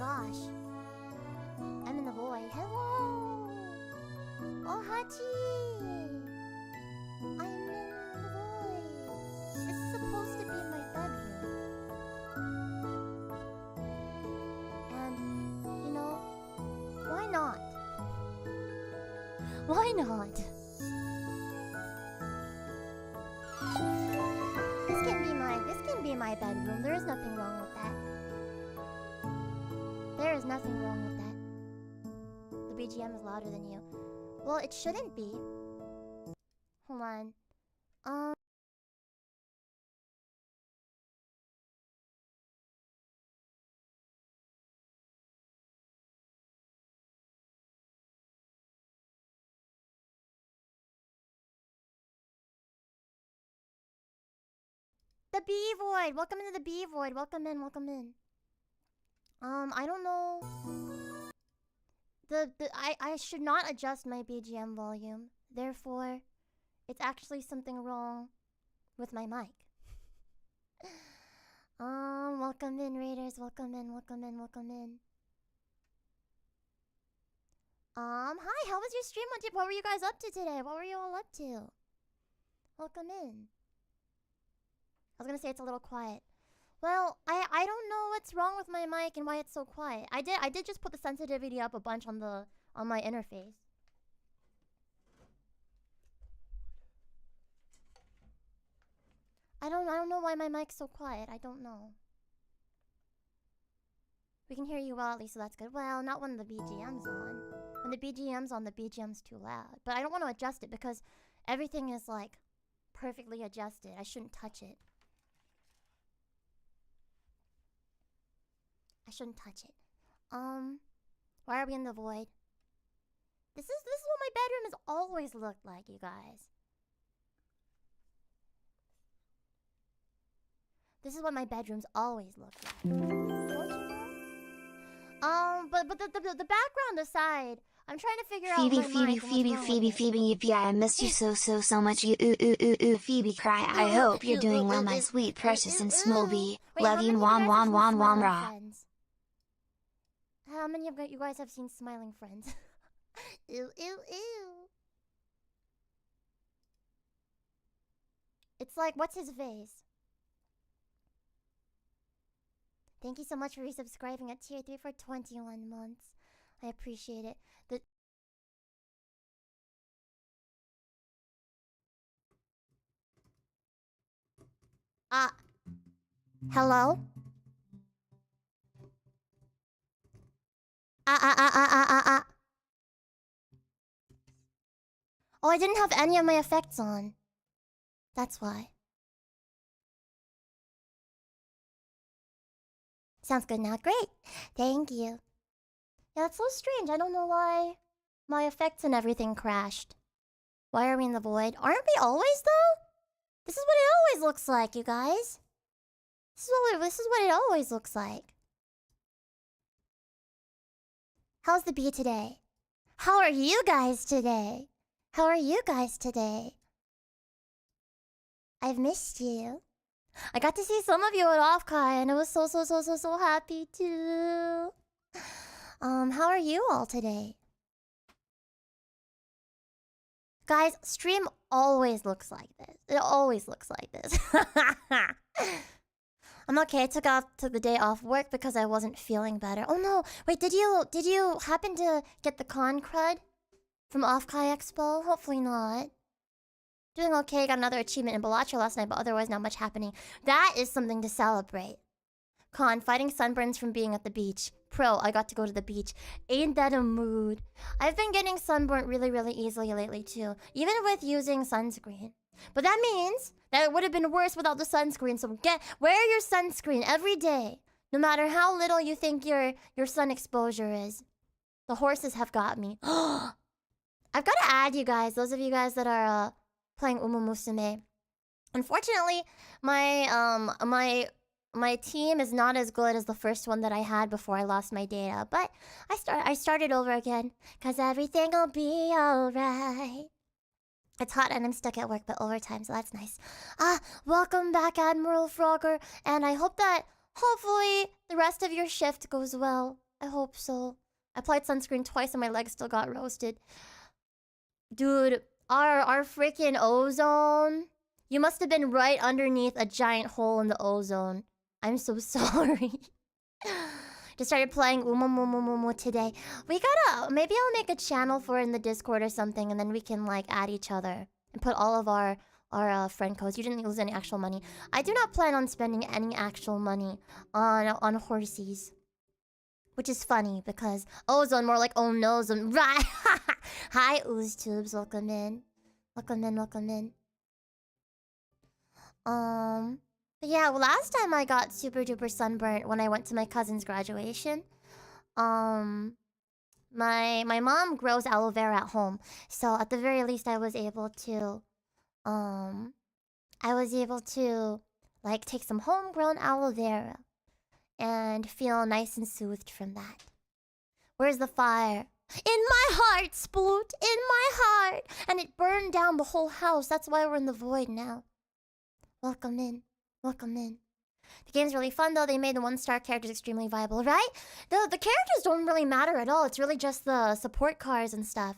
gosh. I'm in the void. Hello! Oh, Hachi! I'm in the void. This is supposed to be my bedroom. And, you know, why not? Why not? This can be my bedroom. There is nothing wrong with that. There is nothing wrong with that. The BGM is louder than you. Well, it shouldn't be. Hold on. The B Void! Welcome into the B Void. Welcome in, welcome in. I don't know. I should not adjust my BGM volume. Therefore, it's actually something wrong with my mic. Welcome in, Raiders. Welcome in, welcome in, welcome in. Hi, how was your stream? What were you guys up to today? What were you all up to? Welcome in. I was gonna say it's a little quiet. Well, I don't know what's wrong with my mic and why it's so quiet. I did just put the sensitivity up a bunch on my interface. I don't know why my mic's so quiet. I don't know. We can hear you well at least, so that's good. Well, not when the BGM's on. When the BGM's on, the BGM's too loud. But I don't want to adjust it because everything is like perfectly adjusted. I shouldn't touch it. I shouldn't touch it. Why are we in the void? This is what my bedroom has always looked like, you guys. This is what my bedrooms always looked like. But the background aside, I'm trying to figure out my mic Phoebe, yeah, I miss you so much. You, Phoebe, cry. I hope you're doing well, my sweet, precious, and small bee. Love you, wom, rah. How many of you guys have seen Smiling Friends? Ew. It's like, what's his face? Thank you so much for resubscribing at tier 3 for 21 months. I appreciate it. Hello? Oh, I didn't have any of my effects on. That's why. Sounds good now. Great. Thank you. Yeah, that's so strange. I don't know why my effects and everything crashed. Why are we in the void? Aren't we always, though? This is what it always looks like, you guys. This is what it always looks like. How's the bee today? How are you guys today? How are you guys today? I've missed you. I got to see some of you at Offkai, and I was so happy too. How are you all today? Guys, stream always looks like this. It always looks like this. I'm okay. I took the day off work because I wasn't feeling better. Oh no! Wait, did you happen to get the con crud from Offkai Expo? Hopefully not. Doing okay. Got another achievement in Balacha last night, but otherwise not much happening. That is something to celebrate. Con, fighting sunburns from being at the beach. Pro, I got to go to the beach. Ain't that a mood? I've been getting sunburnt really easily lately too, even with using sunscreen. But that means that it would have been worse without the sunscreen, so wear your sunscreen every day, no matter how little you think your sun exposure is. The horses have got me. I've got to add you guys, those of you guys that are playing Musume. Unfortunately, my team is not as good as the first one that I had before I lost my data, but I started over again, cause everything will be alright. It's hot and I'm stuck at work, but overtime, so that's nice. Welcome back, Admiral Frogger, and I hope that hopefully the rest of your shift goes well. I hope so. I applied sunscreen twice and my legs still got roasted. Dude, our freaking ozone. You must have been right underneath a giant hole in the ozone. I'm so sorry. Just started playing Umomomomomo today. We gotta... Maybe I'll make a channel for it in the Discord or something, and then we can, like, add each other. And put all of our friend codes. You didn't lose any actual money. I do not plan on spending any actual money on horsies. Which is funny, because ozone, more like oh no, right? Hi, Ooze Tubes. Welcome in. Welcome in, welcome in. But yeah, last time I got super duper sunburnt when I went to my cousin's graduation. My mom grows aloe vera at home, so at the very least I was able to like take some homegrown aloe vera and feel nice and soothed from that. Where's the fire? In my heart, Sploot! In my heart! And it burned down the whole house. That's why we're in the void now. Welcome in. Welcome in. The game's really fun though. They made the 1-star characters extremely viable, right? The characters don't really matter at all. It's really just the support cars and stuff.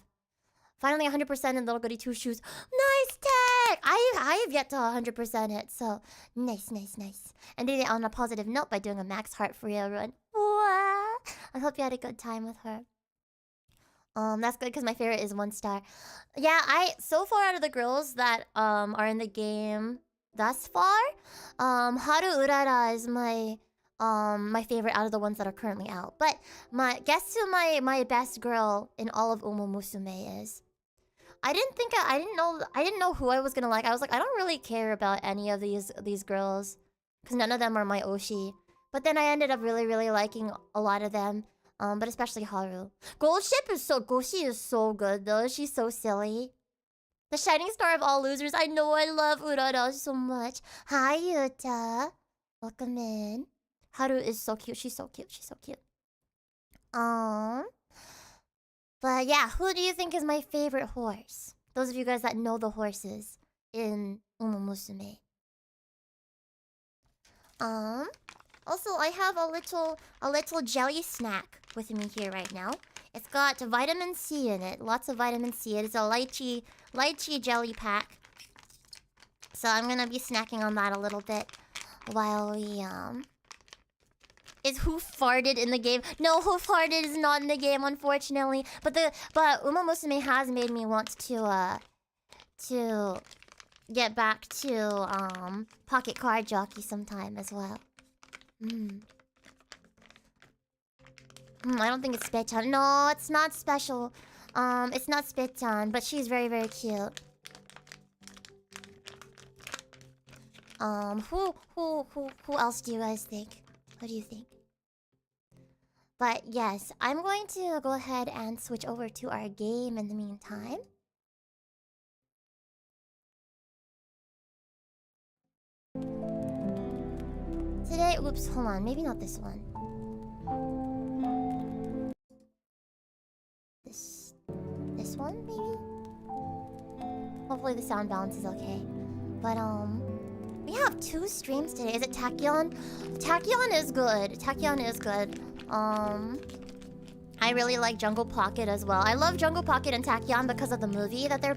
Finally 100% in Little Goody 2 Shoes. Nice tech! I have yet to 100% it, so nice, nice, nice. And did it on a positive note by doing a max heart free run. What? I hope you had a good time with her. That's good because my favorite is 1-star. Yeah, so far out of the girls that are in the game thus far, Haru Urara is my favorite out of the ones that are currently out. But guess who my best girl in all of Musume is? I didn't know who I was gonna like. I was like, I don't really care about any of these girls, because none of them are my Oshi. But then I ended up really liking a lot of them. But especially Haru. Goshi is so good though. She's so silly. The shining star of all losers. I know, I love Urara so much. Hi Yuta. Welcome in. Haru is so cute. She's so cute. She's so cute. But yeah, who do you think is my favorite horse? Those of you guys that know the horses in Musume. Also, I have a little jelly snack with me here right now. It's got vitamin C in it. Lots of vitamin C. It is a lychee jelly pack. So I'm gonna be snacking on that a little bit while we Is Who Farted in the game? No, Who Farted is not in the game, unfortunately. But Uma Musume has made me want to get back to Pocket Card Jockey sometime as well. I don't think it's Spechan. No, it's not special. It's not Spechan, but she's very cute. Who else do you guys think? What do you think? But yes, I'm going to go ahead and switch over to our game in the meantime. Today, oops, hold on, maybe not this one. This one, maybe? Hopefully the sound balance is okay. But, we have 2 streams today. Is it Tachyon? Tachyon is good. Tachyon is good. I really like Jungle Pocket as well. I love Jungle Pocket and Tachyon because of the movie that they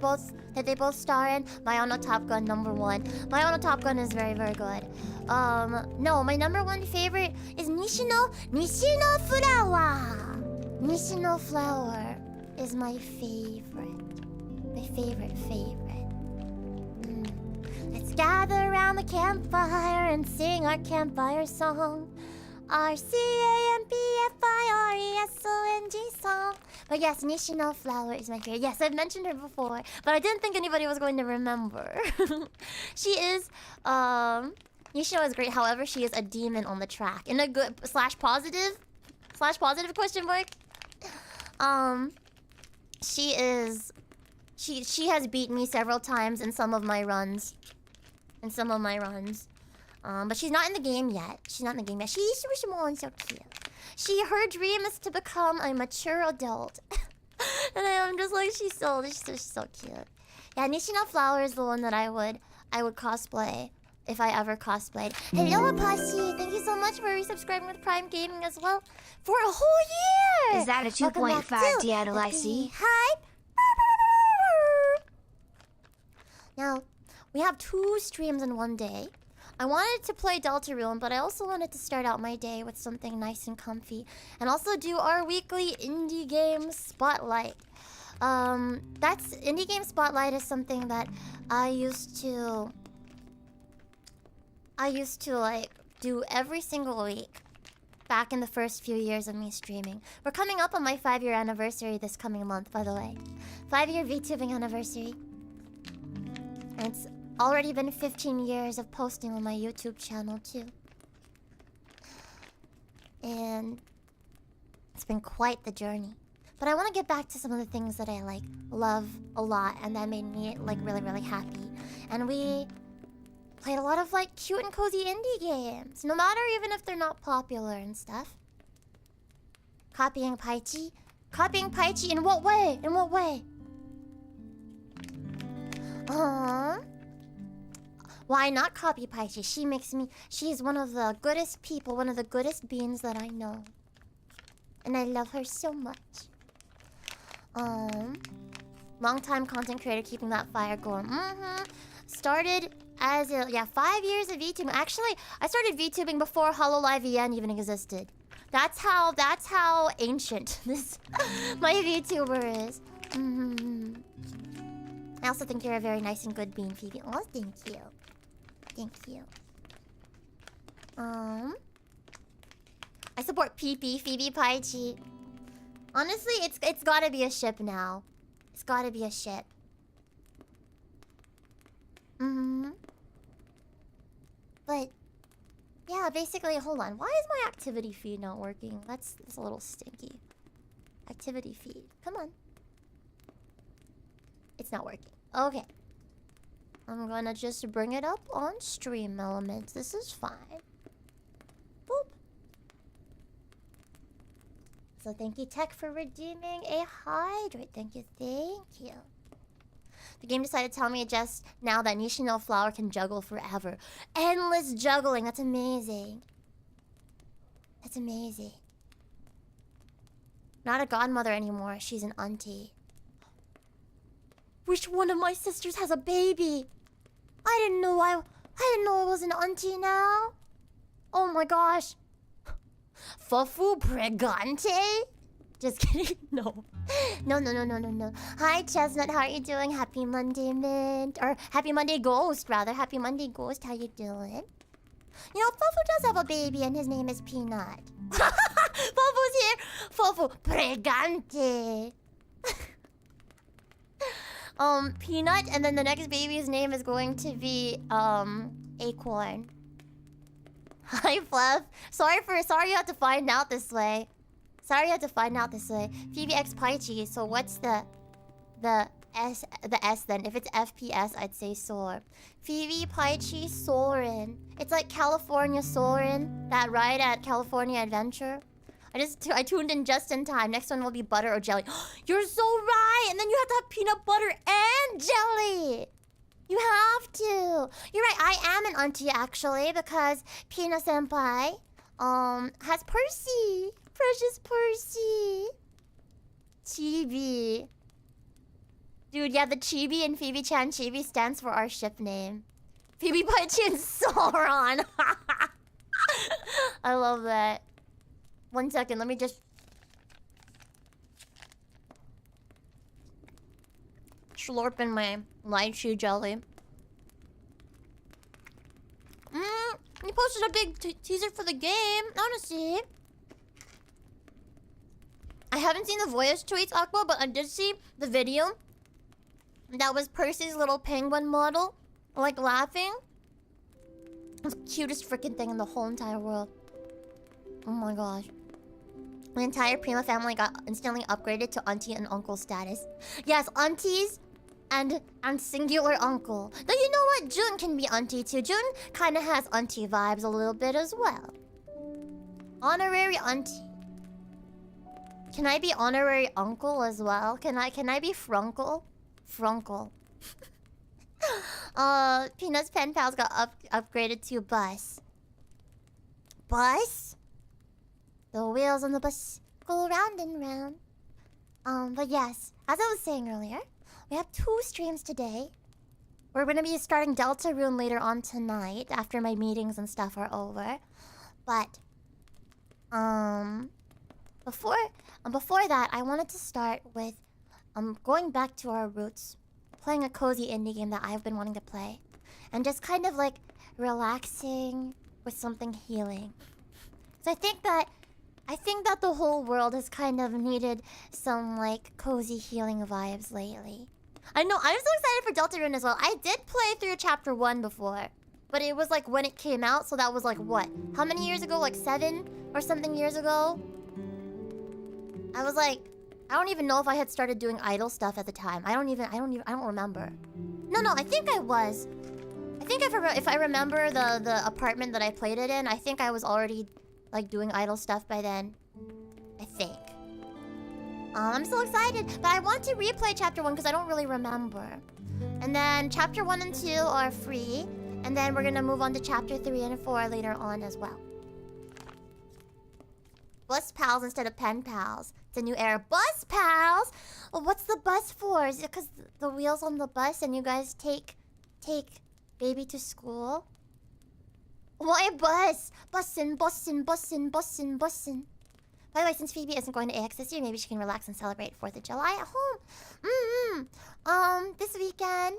both star in. Mayono Top Gun #1. Mayono Top Gun is very good. No, my #1 favorite is Nishino Flower. Nishino Flower is my favorite. My favorite. Let's gather around the campfire and sing our campfire song. Our CAMPFIRESONG song. But yes, Nishino Flower is my favorite. Yes, I've mentioned her before, but I didn't think anybody was going to remember. She is, Nishino is great. However, she is a demon on the track. In a good /positive question mark. She has beat me several times in some of my runs. But she's not in the game yet. She's so cute. Her dream is to become a mature adult. And I'm just like, she's so cute. Yeah, Nishino Flower is the one that I would cosplay if I ever cosplayed. Hello, Apache! Thank you so much for resubscribing with Prime Gaming as well for a whole year! Is that a 2.5 Diatle I see? Hi! Now, we have 2 streams in one day. I wanted to play Deltarune, but I also wanted to start out my day with something nice and comfy. And also do our weekly indie game spotlight. Indie game spotlight is something that I used to like do every single week back in the first few years of me streaming. We're coming up on my 5-year anniversary this coming month, by the way. 5-year VTubing anniversary. And it's already been 15 years of posting on my YouTube channel too. And it's been quite the journey. But I want to get back to some of the things that I like love a lot and that made me like really, really happy. And we played a lot of like cute and cozy indie games, no matter even if they're not popular and stuff. Copying Paichi? Copying Paichi in what way? In what way? Why not copy Paichi? She's one of the goodest people, one of the goodest beings that I know. And I love her so much. Long-time content creator keeping that fire going. Started as 5 years of VTubing. Actually, I started VTubing before HoloLive EN even existed. That's how ancient my VTuber is. I also think you're a very nice and good being, Phoebe. Oh, thank you. Thank you. I support Phoebe Paichi. Honestly, it's gotta be a ship now. It's gotta be a ship. But yeah, basically, hold on. Why is my activity feed not working? That's a little stinky. Activity feed. Come on. It's not working. Okay. I'm gonna just bring it up on Stream Elements. This is fine. Boop. So thank you, Tech, for redeeming a hydrate. Thank you, thank you. The game decided to tell me just now that Nishino Flower can juggle forever. Endless juggling. That's amazing. That's amazing. Not a godmother anymore. She's an auntie. Which one of my sisters has a baby? I didn't know I was an auntie now. Oh my gosh. Fufu pregante? Just kidding. No. No. Hi, Chestnut. How are you doing? Happy Monday, Mint. Or Happy Monday, Ghost, rather. Happy Monday, Ghost. How you doing? You know, Fufu does have a baby, and his name is Peanut. Fufu's here. Fufu pregante. Peanut, and then the next baby's name is going to be, Acorn. Hi, Fluff. Sorry you had to find out this way. Phoebe X Paichi, so what's the S then? If it's FPS, I'd say Soar. Phoebe Paichi Soarin'. It's like California Soarin', that ride at California Adventure. I tuned in just in time. Next one will be butter or jelly. You're so right! And then you have to have peanut butter and jelly! You have to! You're right, I am an auntie actually, because Pina Senpai, has Percy! Precious Percy! Chibi. Dude, yeah, the Chibi and Phoebe Chan Chibi stands for our ship name. Phoebe Paichi and Sauron! I love that. 1 second, let me just... slurp in my lychee jelly. You posted a big teaser for the game. I wanna see. I haven't seen the voice tweets, Aqua, but I did see the video. That was Percy's little penguin model, like laughing. It was the cutest freaking thing in the whole entire world. Oh my gosh. The entire Prima family got instantly upgraded to auntie and uncle status. Yes, aunties and singular uncle. Though you know what? Jun can be auntie too. Jun kind of has auntie vibes a little bit as well. Honorary auntie. Can I be honorary uncle as well? Can I be frunkle? Frunkle. Peanut's pen pals got upgraded to bus. Bus? The wheels on the bus go round and round. But yes, as I was saying earlier, we have 2 streams today. We're gonna be starting Delta Rune later on tonight after my meetings and stuff are over. But before that, I wanted to start with going back to our roots, playing a cozy indie game that I've been wanting to play, and just kind of like relaxing with something healing. So I think that the whole world has kind of needed some like cozy healing vibes lately. I know, I'm so excited for Deltarune as well. I did play through Chapter 1 before, but it was like when it came out, so that was like what? How many years ago? Like 7 or something years ago? I was like, I don't even know if I had started doing idol stuff at the time. I don't remember. No, I think I was. I think if I remember the apartment that I played it in, I think I was already like doing idol stuff by then. I think. I'm so excited, but I want to replay Chapter 1 because I don't really remember. And then Chapter 1 and 2 are free, and then we're gonna move on to Chapter 3 and 4 later on as well. Bus pals instead of pen pals. It's a new era. Bus pals? Well, what's the bus for? Is it because the wheels on the bus and you guys take baby to school? Why bus? Bussin'. By the way, since Phoebe isn't going to AX this year, maybe she can relax and celebrate 4th of July at home. This weekend.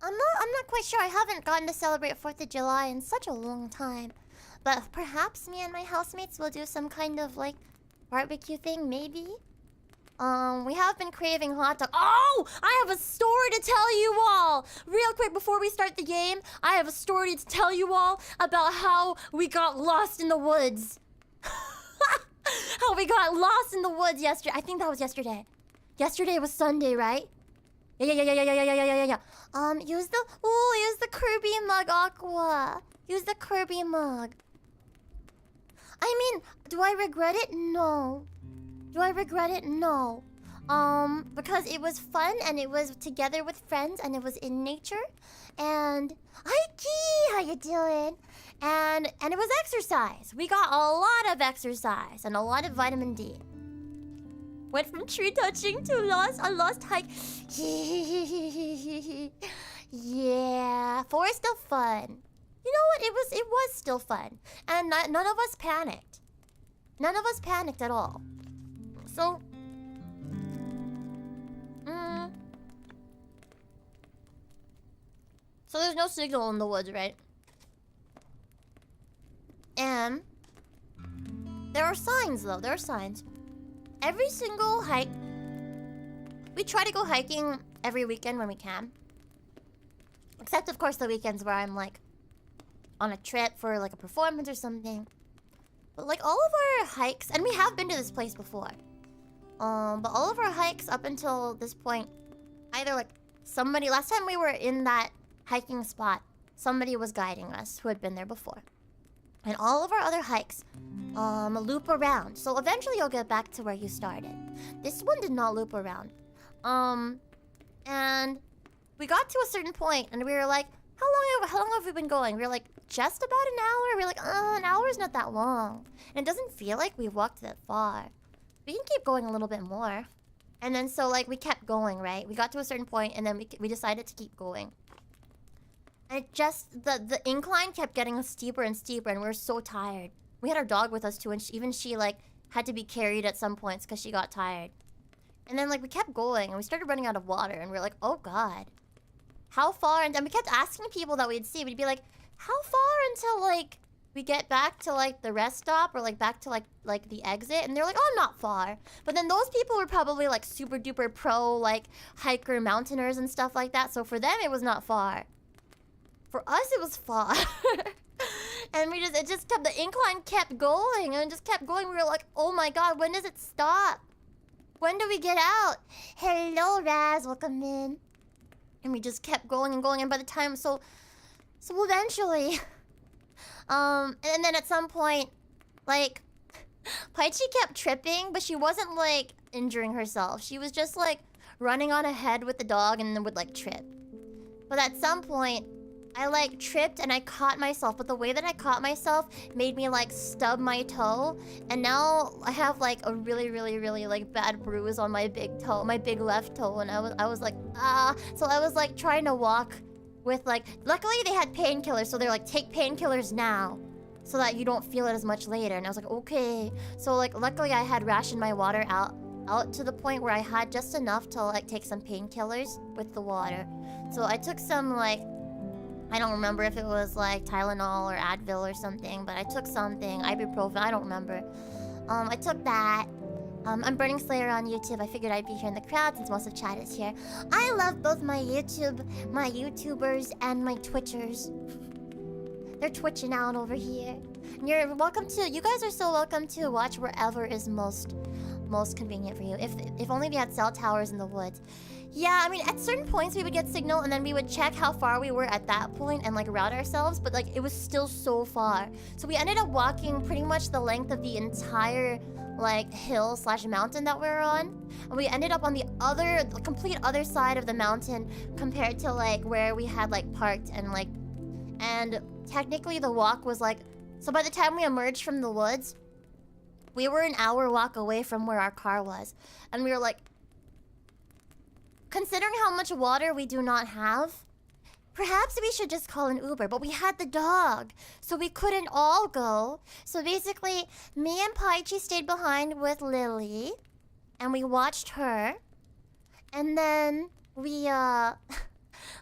I'm not quite sure. I haven't gotten to celebrate 4th of July in such a long time. But perhaps me and my housemates will do some kind of like barbecue thing, maybe. We have been craving hot dog. Oh! I have a story to tell you all! Real quick before we start the game, I have a story to tell you all about how we got lost in the woods. How we got lost in the woods yesterday. I think that was yesterday. Yesterday was Sunday, right? Yeah. Use the Kirby mug, Aqua. Use the Kirby mug. I mean, do I regret it? No. Do I regret it? No. Because it was fun and it was together with friends and it was in nature. And hi Key, how you doing? And it was exercise. We got a lot of exercise and a lot of vitamin D. Went from tree touching to a lost hike. Yeah, forest still fun. You know what? It was still fun, and none of us panicked. None of us panicked at all. So, so there's no signal in the woods, right? And there are signs, though. There are signs. Every single hike, we try to go hiking every weekend when we can. Except, of course, the weekends where I'm like on a trip for like a performance or something. But like all of our hikes, and we have been to this place before. But all of our hikes up until this point, either like somebody, last time we were in that hiking spot, somebody was guiding us who had been there before. And all of our other hikes loop around. So eventually you'll get back to where you started. This one did not loop around. And we got to a certain point and we were like, how long have we been going? We were like, just about an hour? We were like, an hour is not that long. And it doesn't feel like we walked that far. We can keep going a little bit more. And then so like we kept going, right? We got to a certain point and then we decided to keep going. And it just, the incline kept getting steeper and steeper and we were so tired. We had our dog with us too, and even she like had to be carried at some points because she got tired. And then like we kept going and we started running out of water and we were like, oh god. How far? And then we kept asking people that we'd see. We'd be like, how far until like we get back to like the rest stop or like back to like the exit? And they're like, oh, not far. But then those people were probably like super duper pro like hiker mountaineers and stuff like that. So for them it was not far. For us it was far. And the incline kept going and just kept going. We were like, oh my god, when does it stop? When do we get out? Hello, Raz, welcome in. And we just kept going and going, and by the time, so eventually, and then at some point, like, Paichi kept tripping, but she wasn't, like, injuring herself. She was just, like, running on ahead with the dog and then would, like, trip. But at some point, I like tripped and I caught myself. But the way that I caught myself made me like stub my toe. And now I have like a really, really, really like bad bruise on my big toe, my big left toe. And I was like, ah. So I was like trying to walk with like, luckily they had painkillers. So they're like, take painkillers now so that you don't feel it as much later. And I was like, okay. So like, luckily I had rationed my water out to the point where I had just enough to like take some painkillers with the water. So I took some like, I don't remember if it was like Tylenol or Advil or something, but I took something, ibuprofen, I don't remember. I took that. I'm Burning Slayer on YouTube. I figured I'd be here in the crowd since most of chat is here. I love both my YouTubers and my Twitchers. They're twitching out over here. And you're welcome to, you guys are so welcome to watch wherever is most convenient for you. If only we had cell towers in the woods. Yeah, I mean, at certain points we would get signal and then we would check how far we were at that point and like route ourselves, but like it was still so far. So we ended up walking pretty much the length of the entire like hill / mountain that we were on. And we ended up on the complete other side of the mountain compared to like where we had like parked and technically the walk was like, so by the time we emerged from the woods, we were an hour walk away from where our car was. And we were like, considering how much water we do not have, perhaps we should just call an Uber. But we had the dog, so we couldn't all go. So basically, me and Paichi stayed behind with Lily, and we watched her. And then we, yeah,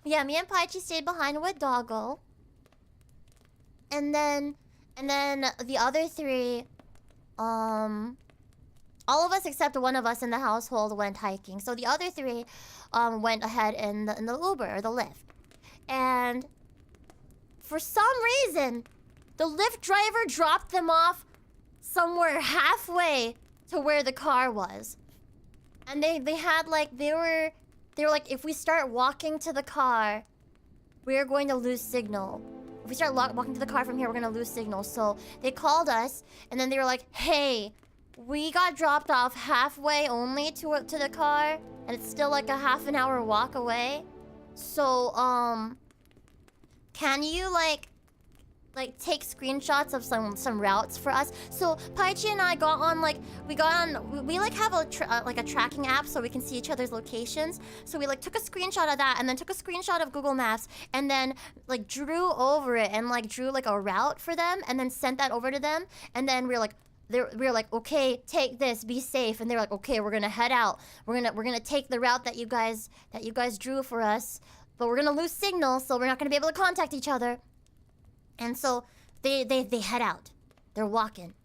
me and Paichi stayed behind with Doggo. And then the other three, all of us except one of us in the household went hiking. So the other three went ahead in the Uber or the Lyft. And for some reason, the Lyft driver dropped them off somewhere halfway to where the car was. And they had like, they were like, if we start walking to the car, we're going to lose signal. If we start walking to the car from here, we're going to lose signal. So they called us and then they were like, hey, we got dropped off halfway only to the car, and it's still like a half an hour walk away. So, can you like take screenshots of some routes for us? So Paichi and I got on we like have a tracking app so we can see each other's locations. So we like took a screenshot of that and then took a screenshot of Google Maps and then like drew over it and like drew like a route for them and then sent that over to them. And then we were like, okay, take this, be safe. And they're like, okay, we're gonna head out. We're gonna take the route that you guys drew for us, but we're gonna lose signal, so we're not gonna be able to contact each other. And so they head out. They're walking,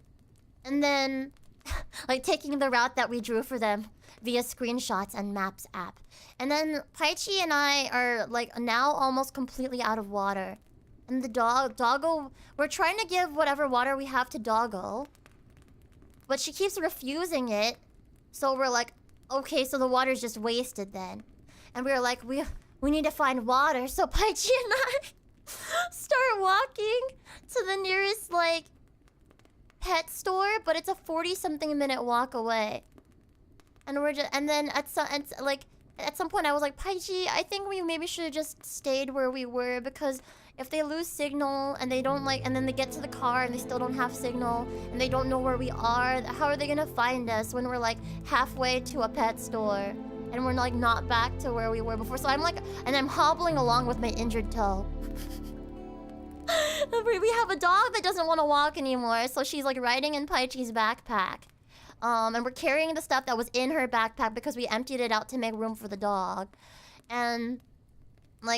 and then like taking the route that we drew for them via screenshots and Maps app. And then Paichi and I are like now almost completely out of water. And the Doggo, we're trying to give whatever water we have to Doggo, but she keeps refusing it. So we're like, okay, so the water's just wasted then. And we were like, we need to find water. So Paichi and I start walking to the nearest like pet store, but it's a 40-something minute walk away. And then at some point I was like, Paichi, I think we maybe should have just stayed where we were, because if they lose signal and they don't and then they get to the car and they still don't have signal and they don't know where we are, how are they gonna find us when we're like halfway to a pet store and we're like not back to where we were before? So I'm hobbling along with my injured toe. We have a dog that doesn't want to walk anymore, so she's like riding in Paichi's backpack. And we're carrying the stuff that was in her backpack because we emptied it out to make room for the dog. And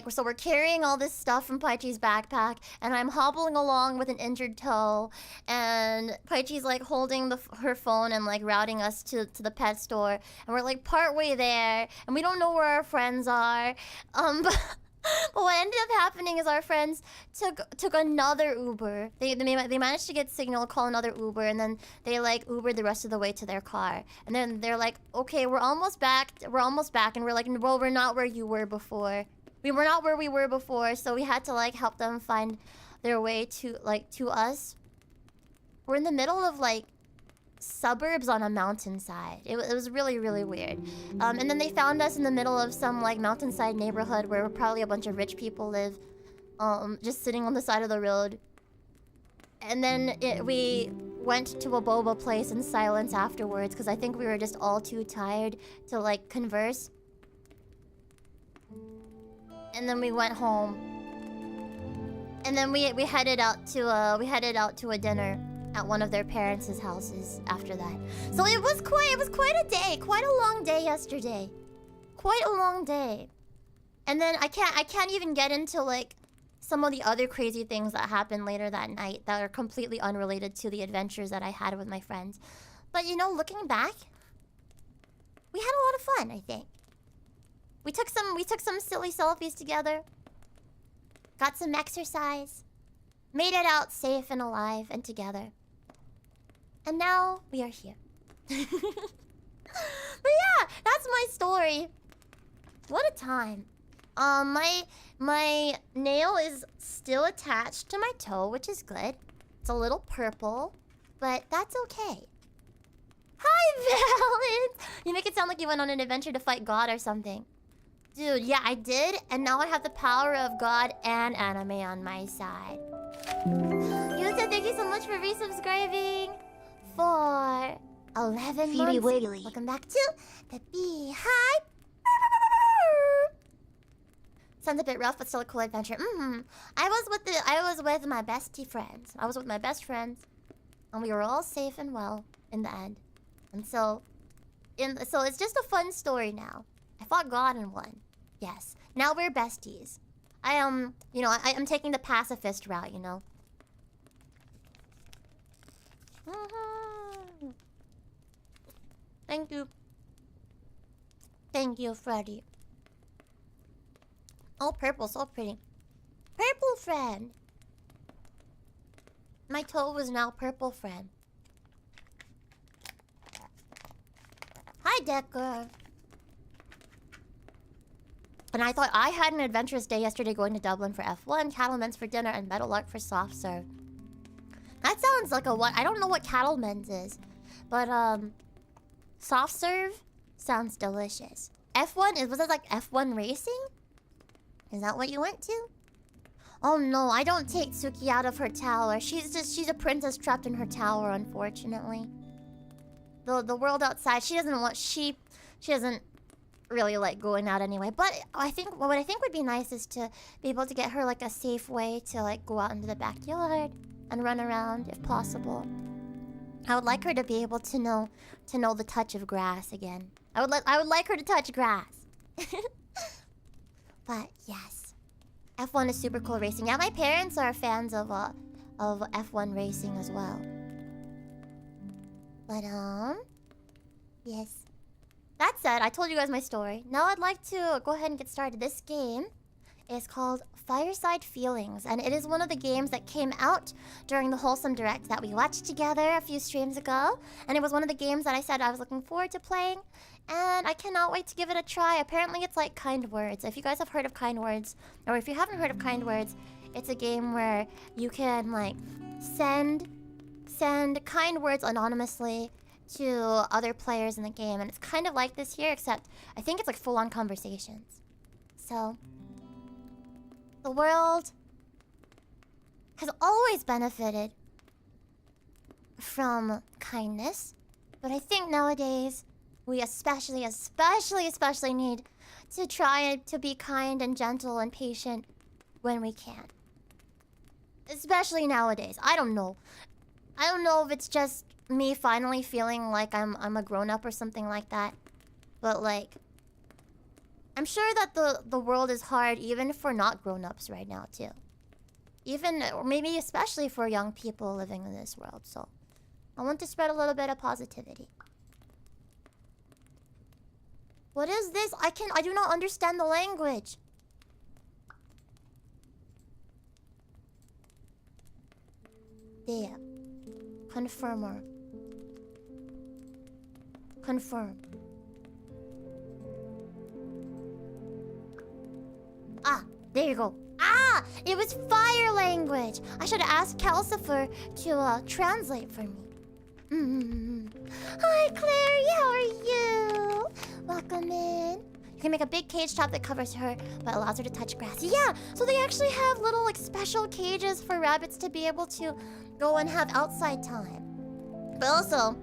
so we're carrying all this stuff from Paichi's backpack, and I'm hobbling along with an injured toe, and Paichi's like holding her phone and like routing us to the pet store, and we're like partway there, and we don't know where our friends are. But what ended up happening is our friends took another Uber. They managed to get signal, call another Uber, and then they like Ubered the rest of the way to their car. And then they're like, okay, we're almost back, and we're like, well, we're not where you were before. We were not where we were before, so we had to like help them find their way to us. We're in the middle of like suburbs on a mountainside. It was really, really weird. And then they found us in the middle of some like mountainside neighborhood where probably a bunch of rich people live, just sitting on the side of the road. And then we went to a boba place in silence afterwards because I think we were just all too tired to like converse. And then we went home. And then we headed out to a dinner at one of their parents' houses after that. So it was quite a day, quite a long day yesterday. Quite a long day. And then I can't even get into like some of the other crazy things that happened later that night that are completely unrelated to the adventures that I had with my friends. But you know, looking back, we had a lot of fun, I think. We took some silly selfies together. Got some exercise. Made it out safe and alive and together. And now we are here. But yeah, that's my story. What a time. My nail is still attached to my toe, which is good. It's a little purple, but that's okay. Hi, Valence! You make it sound like you went on an adventure to fight God or something. Dude, yeah, I did, and now I have the power of God and anime on my side. Yuta, thank you so much for resubscribing for 11 Phoebe months. Wiggly. Welcome back to the Beehive. Sounds a bit rough, but still a cool adventure. I was with my bestie friends. I was with my best friends, and we were all safe and well in the end. And so it's just a fun story now. I fought God and won. Yes. Now we're besties. I am taking the pacifist route, you know. Thank you. Thank you, Freddy. Oh, purple, so pretty. Purple friend. My toe was now purple friend. Hi, Decker. And I thought I had an adventurous day yesterday going to Dublin for F1, Cattlemen's for dinner, and Meadowlark for soft serve. That sounds like a what? I don't know what Cattlemen's is. But, soft serve sounds delicious. F1, was it like F1 racing? Is that what you went to? Oh no, I don't take Tsuki out of her tower. She's a princess trapped in her tower, unfortunately. The world outside, she doesn't really like going out anyway. But what I think would be nice is to be able to get her like a safe way to like go out into the backyard and run around if possible. I would like her to be able to know the touch of grass again. I would like her to touch grass. But yes, F1 is super cool racing. Yeah, my parents are fans of F1 racing as well. But yes. That said, I told you guys my story. Now I'd like to go ahead and get started. This game is called Fireside Feelings, and it is one of the games that came out during the Wholesome Direct that we watched together a few streams ago. And it was one of the games that I said I was looking forward to playing, and I cannot wait to give it a try. Apparently it's like Kind Words. If you guys have heard of Kind Words, or if you haven't heard of Kind Words, it's a game where you can like send kind words anonymously to other players in the game, and it's kind of like this here, except I think it's like full-on conversations. So the world has always benefited from kindness, but I think nowadays we especially need to try to be kind and gentle and patient when we can. Especially nowadays. I don't know if it's just me finally feeling like I'm a grown-up or something like that. But like, I'm sure that the world is hard even for not grown-ups right now too. Even, or maybe especially for young people living in this world. So I want to spread a little bit of positivity. What is this? I do not understand the language. There. Confirmer. Confirm. Ah, there you go. Ah, it was fire language. I should have asked Calcifer to translate for me. Hi, Clary. How are you? Welcome in. You can make a big cage top that covers her, but allows her to touch grass. Yeah, so they actually have little, like, special cages for rabbits to be able to go and have outside time. But also,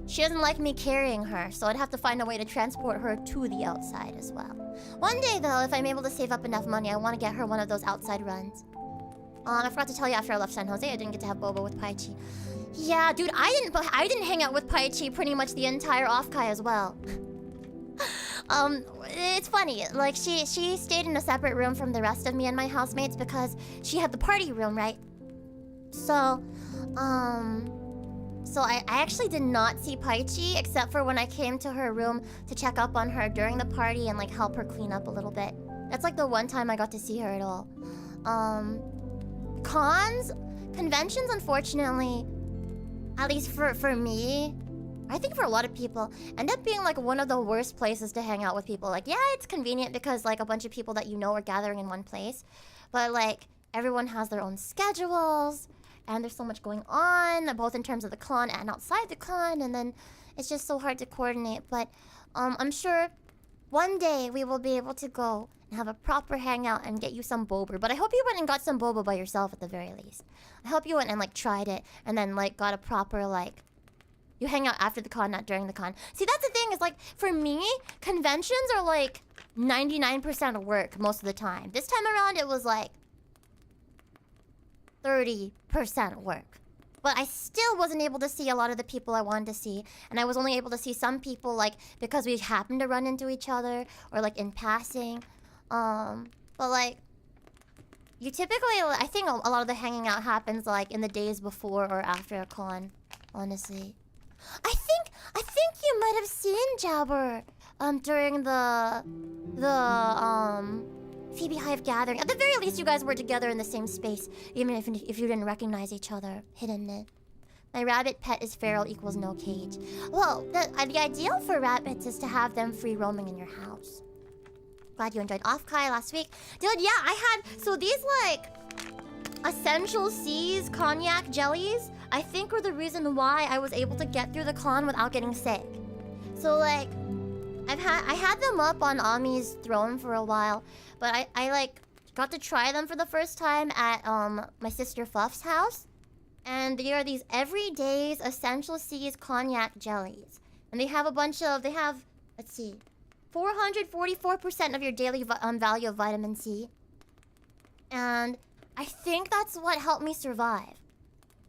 she doesn't like me carrying her, so I'd have to find a way to transport her to the outside as well. One day, though, if I'm able to save up enough money, I want to get her one of those outside runs. I forgot to tell you, after I left San Jose, I didn't get to have Boba with Paichi. Yeah, dude, I didn't hang out with Paichi pretty much the entire off-kai as well. It's funny, like, she stayed in a separate room from the rest of me and my housemates because she had the party room, right? So I actually did not see Paichi except for when I came to her room to check up on her during the party and, like, help her clean up a little bit. That's, like, the one time I got to see her at all. Conventions, unfortunately, at least for me, I think for a lot of people, end up being like one of the worst places to hang out with people. Like, yeah, it's convenient because like a bunch of people that you know are gathering in one place, but like everyone has their own schedules and there's so much going on, both in terms of the con and outside the con, and then it's just so hard to coordinate. But I'm sure one day we will be able to go and have a proper hangout and get you some boba. But I hope you went and got some boba by yourself at the very least. I hope you went and like tried it and then like got a proper like... You hang out after the con, not during the con. See, that's the thing is like, for me, conventions are like 99% of work most of the time. This time around, it was like 30% work. But I still wasn't able to see a lot of the people I wanted to see. And I was only able to see some people like because we happened to run into each other or like in passing. But like, you typically, I think a lot of the hanging out happens like in the days before or after a con, honestly. I think you might have seen Jabber during the FeebeeHive gathering. At the very least, you guys were together in the same space, even if you didn't recognize each other. Hidden it. My rabbit pet is feral equals no cage. Well, the ideal for rabbits is to have them free roaming in your house. Glad you enjoyed Off-Kai last week. Dude, yeah, I had... So these, like... Essential C's cognac jellies, I think were the reason why I was able to get through the con without getting sick. So, like... I had them up on Ami's throne for a while, but I like, got to try them for the first time at, my sister Fluff's house. And they are these everyday's Essential C's cognac jellies. And they have a bunch of... They have... Let's see... 444% of your daily value of vitamin C. And I think that's what helped me survive.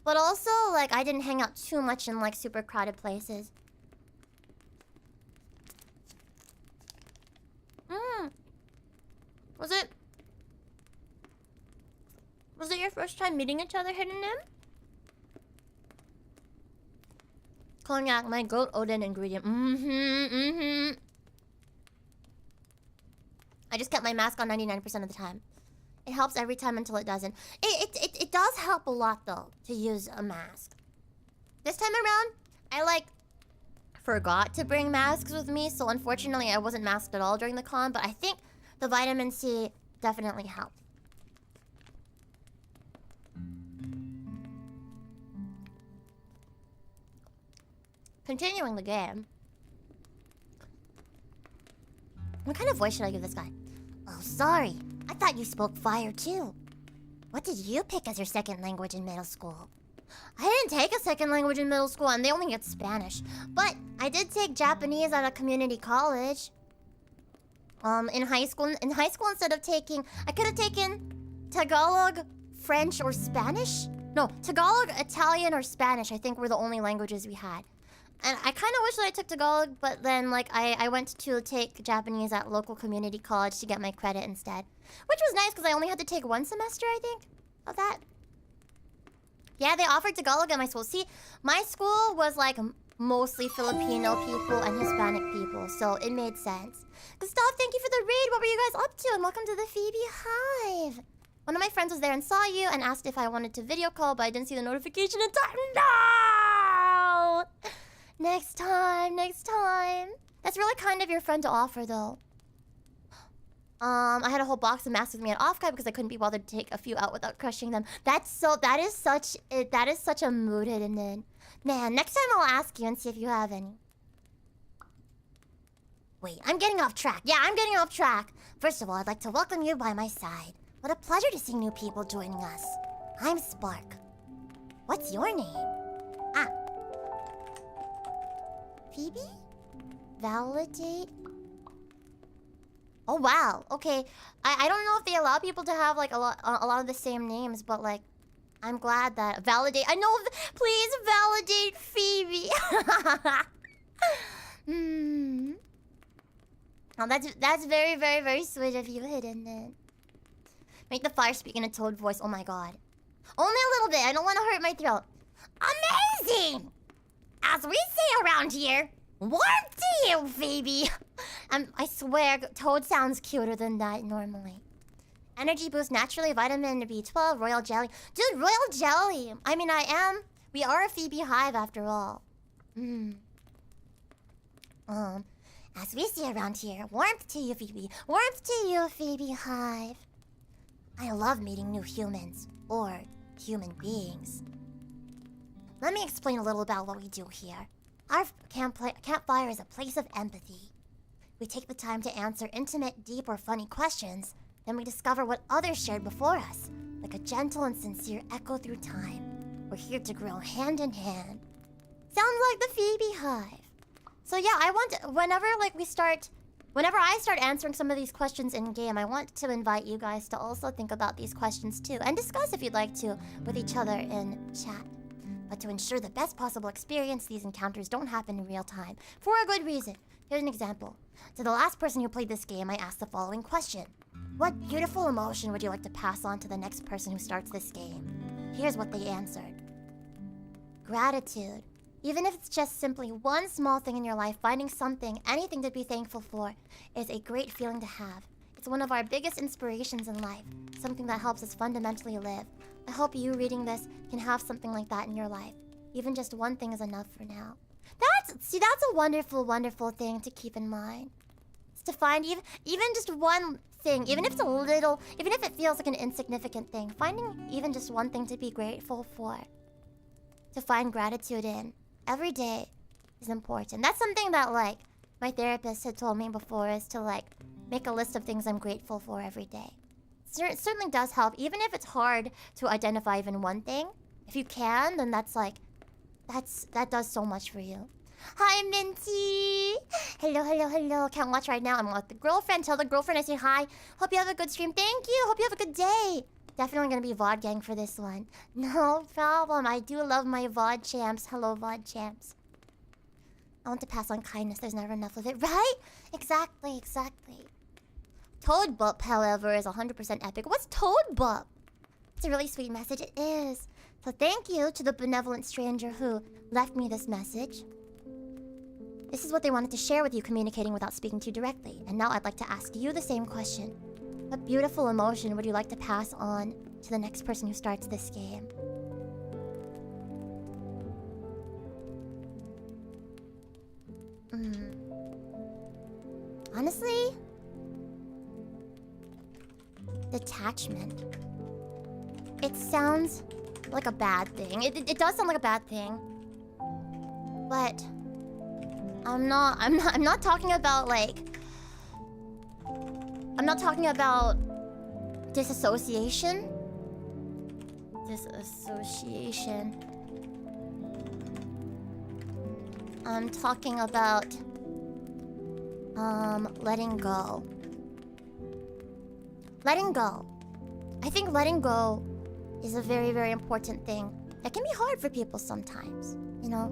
But also, like, I didn't hang out too much in, like, super crowded places. Was it your first time meeting each other, Hidden Nim? Cognac, my goat Odin ingredient. I just kept my mask on 99% of the time. It helps every time until it doesn't. It does help a lot, though, to use a mask. This time around, I, like, forgot to bring masks with me, so unfortunately I wasn't masked at all during the con, but I think the vitamin C definitely helped. Continuing the game. What kind of voice should I give this guy? Oh, sorry. I thought you spoke fire too. What did you pick as your second language in middle school? I didn't take a second language in middle school and they only get Spanish. But I did take Japanese at a community college. In high school instead of taking... I could have taken Tagalog, French, or Spanish? No, Tagalog, Italian, or Spanish I think were the only languages we had. And I kind of wish that I took Tagalog, but then, like, I went to take Japanese at local community college to get my credit instead. Which was nice, because I only had to take one semester, I think, of that. Yeah, they offered Tagalog at my school. See, my school was, like, mostly Filipino people and Hispanic people, so it made sense. Gustav, thank you for the raid. What were you guys up to? And welcome to the FeebeeHive. One of my friends was there and saw you and asked if I wanted to video call, but I didn't see the notification in time. No! Next time. That's really kind of your friend to offer, though. I had a whole box of masks with me at Off-Kai because I couldn't be bothered to take a few out without crushing them. That is such a mood, Hidden. Man, next time I'll ask you and see if you have any. Wait, I'm getting off track. Yeah, I'm getting off track. First of all, I'd like to welcome you by my side. What a pleasure to see new people joining us. I'm Spark. What's your name? Ah. Phoebe? Validate? Oh wow, okay. I don't know if they allow people to have like a lot of the same names, but like I'm glad that validate. I know. Please validate Phoebe. Oh, that's very, very, very sweet of you, Hidden. Then make the fire speak in a toad voice. Oh my god. Only a little bit. I don't want to hurt my throat. Amazing, as we say around here. Warm to you, Phoebe. I swear, Toad sounds cuter than that normally. Energy boost naturally, vitamin B12, royal jelly. Dude, royal jelly. I mean, we are a FeebeeHive after all. As we see around here, warmth to you, Phoebe. Warmth to you, FeebeeHive. I love meeting new humans, or human beings. Let me explain a little about what we do here. Our campfire is a place of empathy. We take the time to answer intimate, deep, or funny questions. Then we discover what others shared before us, like a gentle and sincere echo through time. We're here to grow hand in hand. Sounds like the FeebeeHive. So yeah, I want whenever I start answering some of these questions in game, I want to invite you guys to also think about these questions too, and discuss if you'd like to with each other in chat. But to ensure the best possible experience, these encounters don't happen in real time, for a good reason. Here's an example. To the last person who played this game, I asked the following question. What beautiful emotion would you like to pass on to the next person who starts this game? Here's what they answered. Gratitude. Even if it's just simply one small thing in your life, finding something, anything to be thankful for, is a great feeling to have. It's one of our biggest inspirations in life, something that helps us fundamentally live. I hope you reading this can have something like that in your life. Even just one thing is enough for now. That's a wonderful, wonderful thing to keep in mind. It's to find even just one thing, even if it's a little, even if it feels like an insignificant thing, finding even just one thing to be grateful for, to find gratitude in every day is important. That's something that like my therapist had told me before, is to like make a list of things I'm grateful for every day. It certainly does help, even if it's hard to identify even one thing. If you can, then that does so much for you. Hi, Minty! Hello, hello, hello. Can't watch right now. I'm with the girlfriend. Tell the girlfriend I say hi. Hope you have a good stream. Thank you. Hope you have a good day. Definitely gonna be VOD gang for this one. No problem. I do love my VOD champs. Hello, VOD champs. I want to pass on kindness. There's never enough of it, right? Exactly, exactly. Toad Bup, however, is 100% epic. What's Toad Bup? It's a really sweet message. It is. So thank you to the benevolent stranger who left me this message. This is what they wanted to share with you, communicating without speaking to you directly. And now I'd like to ask you the same question. What beautiful emotion would you like to pass on to the next person who starts this game? Honestly, detachment. It sounds like a bad thing. It does sound like a bad thing. But I'm not talking about like, I'm not talking about disassociation. Disassociation. I'm talking about letting go. Letting go. I think letting go is a very, very important thing that can be hard for people sometimes, you know?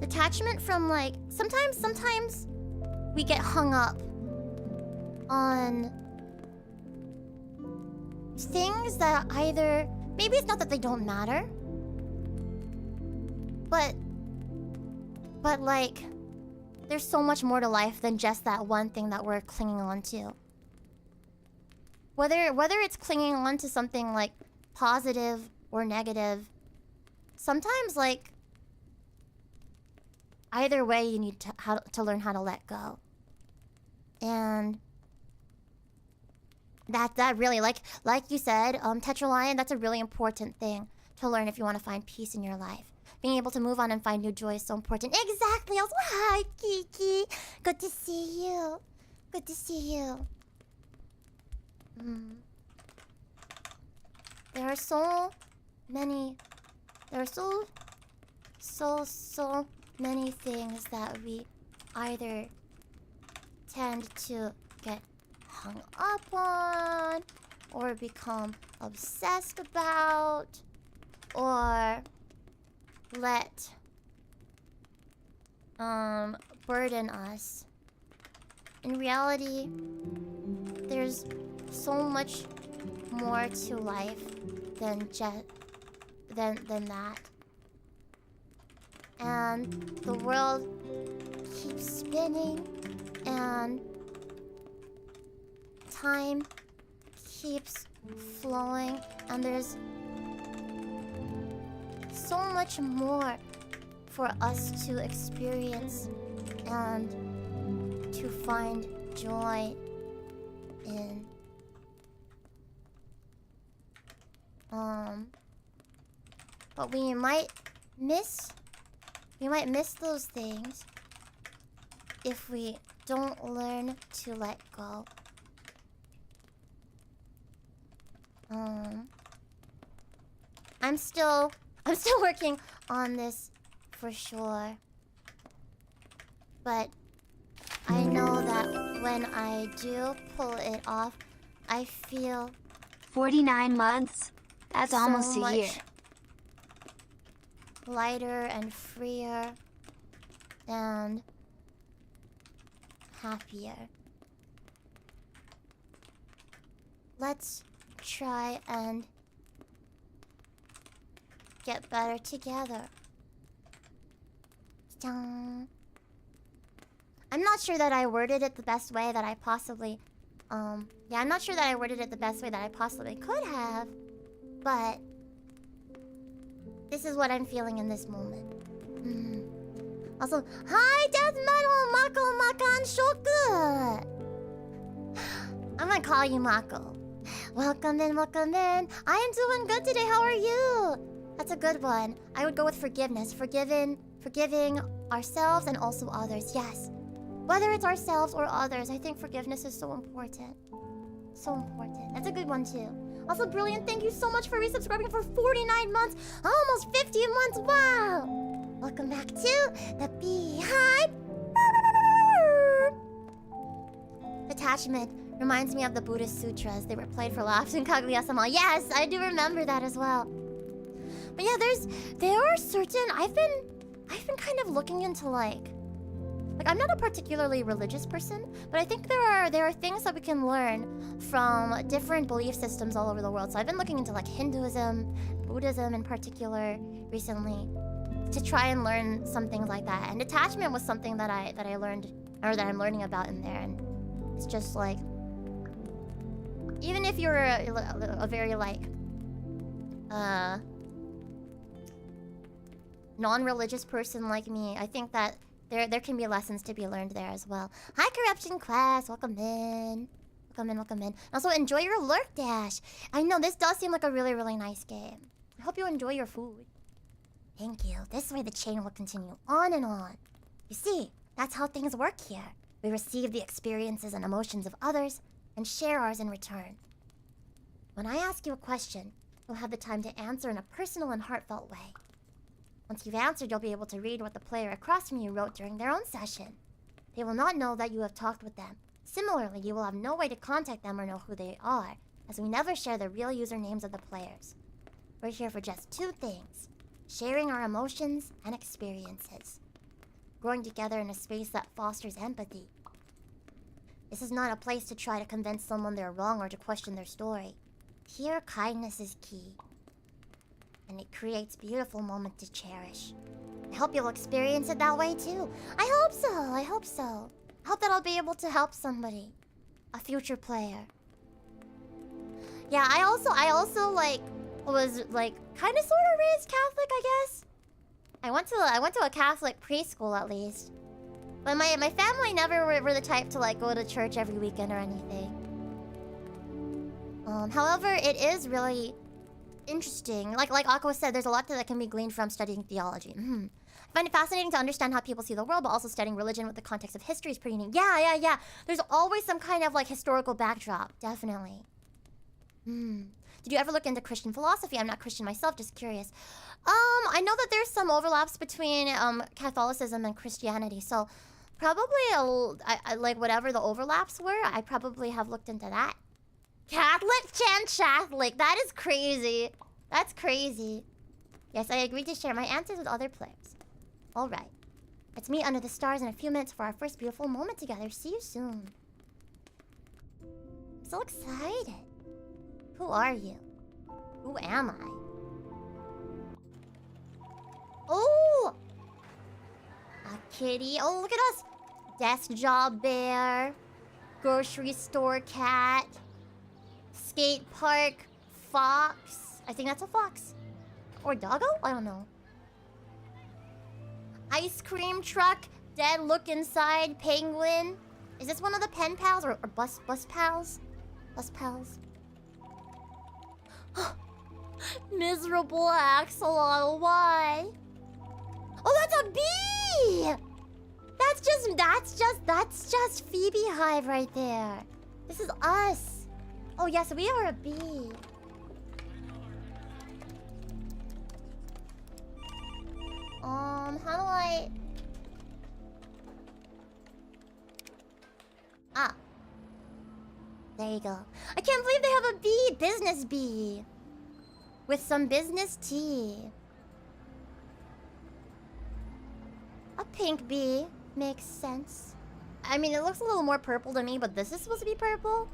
Detachment from like, sometimes we get hung up on things that either, maybe it's not that they don't matter, but like, there's so much more to life than just that one thing that we're clinging on to. Whether it's clinging on to something like positive or negative, sometimes like either way you need to learn how to let go. And that really, like you said, Tetralion, that's a really important thing to learn if you want to find peace in your life. Being able to move on and find new joy is so important. Exactly. Also, hi, Kiki. Good to see you. Good to see you. There are so many things that we either tend to get hung up on or become obsessed about or let burden us. In reality, there's so much more to life than that. And the world keeps spinning and time keeps flowing, and there's so much more for us to experience and to find joy in. But we might miss those things if we don't learn to let go. I'm still working on this for sure. But I know that when I do pull it off, I feel 49 months? That's so almost a year. much lighter and freer and happier. Let's try and get better together. I'm not sure that I worded it the best way that I possibly I'm not sure that I worded it the best way that I possibly could have, but this is what I'm feeling in this moment. Also, hi, Death Metal Mako Makan Shoku! I'm gonna call you Mako. Welcome in, welcome in. I am doing good today. How are you? That's a good one. I would go with forgiveness. Forgiving ourselves and also others. Yes. Whether it's ourselves or others, I think forgiveness is so important. So important. That's a good one too. Also, Brilliant, thank you so much for resubscribing for 49 months. Almost 50 months. Wow. Welcome back to the Beehive. Attachment reminds me of the Buddhist sutras. They were played for laughs in Kaguya-sama. Yes, I do remember that as well. But yeah, there are certain I've been kind of looking into like I'm not a particularly religious person, but I think there are things that we can learn from different belief systems all over the world. So I've been looking into like Hinduism, Buddhism in particular recently to try and learn some things like that. And attachment was something that I learned, or that I'm learning about in there. And it's just like, even if you're a very like non-religious person like me, I think that there can be lessons to be learned there as well. Hi, Corruption Quest. Welcome in. Welcome in, welcome in. Also, enjoy your lurk dash. I know, this does seem like a really, really nice game. I hope you enjoy your food. Thank you. This way the chain will continue on and on. You see, that's how things work here. We receive the experiences and emotions of others and share ours in return. When I ask you a question, you'll have the time to answer in a personal and heartfelt way. Once you've answered, you'll be able to read what the player across from you wrote during their own session. They will not know that you have talked with them. Similarly, you will have no way to contact them or know who they are, as we never share the real usernames of the players. We're here for just two things: sharing our emotions and experiences. Growing together in a space that fosters empathy. This is not a place to try to convince someone they're wrong or to question their story. Here, kindness is key. And it creates beautiful moments to cherish. I hope you'll experience it that way too. I hope so, I hope so. I hope that I'll be able to help somebody. A future player. Yeah, I also like was like kind of sort of raised Catholic, I guess. I went to a Catholic preschool at least. But my family never were the type to like go to church every weekend or anything. However, it is really interesting. Like Aqua said, there's a lot that can be gleaned from studying theology. I find it fascinating to understand how people see the world, but also studying religion with the context of history is pretty neat. Yeah. There's always some kind of like historical backdrop. Definitely. Did you ever look into Christian philosophy? I'm not Christian myself, just curious. I know that there's some overlaps between Catholicism and Christianity, so probably like whatever the overlaps were, I probably have looked into that. Catholic Chan Catholic, that is crazy. That's crazy. Yes, I agree to share my answers with other players. All right, let's meet under the stars in a few minutes for our first beautiful moment together. See you soon. I'm so excited. Who are you? Who am I? Oh! A kitty. Oh, look at us. Desk job bear. Grocery store cat. Skate park fox. I think that's a fox. Or doggo? I don't know. Ice cream truck. Dead look inside. Penguin. Is this one of the pen pals or bus pals? Bus pals. Miserable axolotl, why? Oh, that's a bee! That's just FeebeeHive right there. This is us. Oh yes, we are a bee. How do I... Ah. There you go. I can't believe they have a bee! Business bee! With some business tea. A pink bee. Makes sense. I mean, it looks a little more purple to me, but this is supposed to be purple.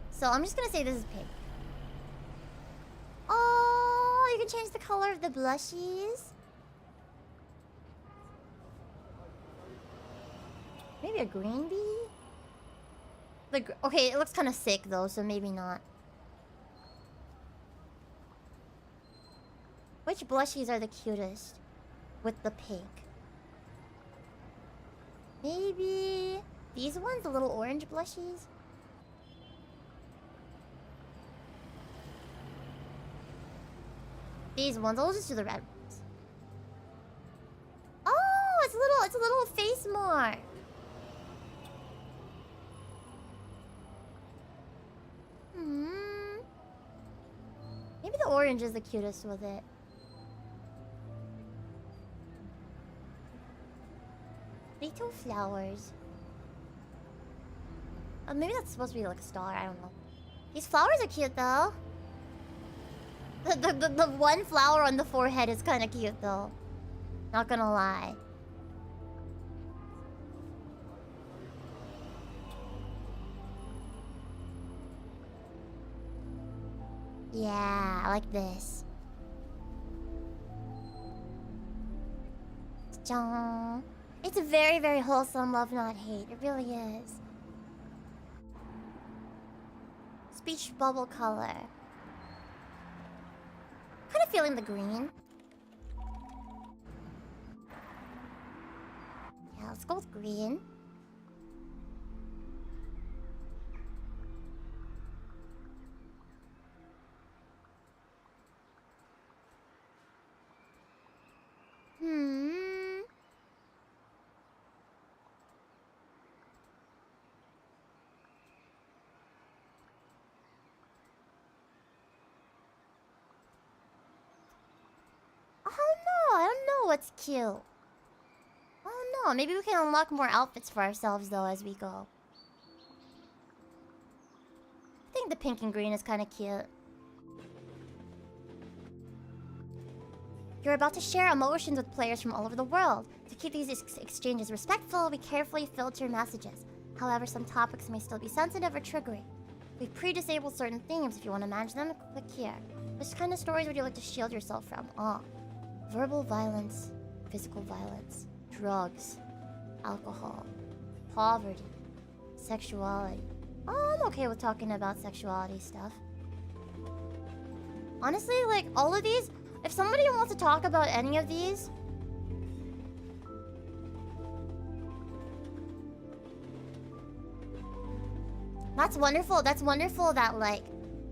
So I'm just gonna say this is pink. Oh, you can change the color of the blushies. Maybe a green bee? Okay, it looks kind of sick though, so maybe not. Which blushies are the cutest? With the pink. Maybe... these ones? The little orange blushies? These ones. I'll just do the red ones. Oh! It's a little face mark. Maybe the orange is the cutest with it. Little flowers. Maybe that's supposed to be like a star, I don't know. These flowers are cute though. The one flower on the forehead is kind of cute though. Not gonna lie. Yeah, I like this. Jong. It's a very, very wholesome love, not hate. It really is. Speech bubble color. Kind of feeling the green. Yeah, let's go with green. What's cute? Oh no, maybe we can unlock more outfits for ourselves though as we go. I think the pink and green is kind of cute. You're about to share emotions with players from all over the world. To keep these exchanges respectful, we carefully filter messages. However, some topics may still be sensitive or triggering. We've pre-disabled certain themes. If you want to manage them, click here. Which kind of stories would you like to shield yourself from? Verbal violence, physical violence, drugs, alcohol, poverty, sexuality. I'm okay with talking about sexuality stuff. Honestly, like, all of these, if somebody wants to talk about any of these... That's wonderful that, like,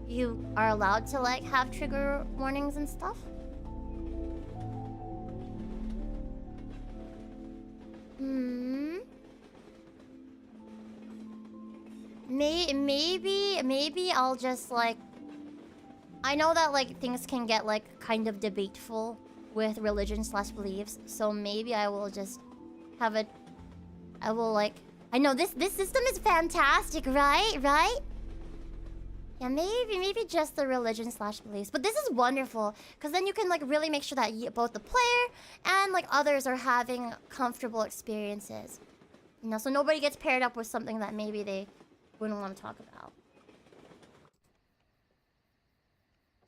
you are allowed to like have trigger warnings and stuff? Maybe I'll just like... I know that like things can get like kind of debateful with religion/beliefs, so maybe I will just have a... I will like... I know this system is fantastic, right? Right? Yeah, maybe just the religion/beliefs. But this is wonderful, because then you can like really make sure that both the player and like others are having comfortable experiences. You know, so nobody gets paired up with something that maybe they wouldn't want to talk about.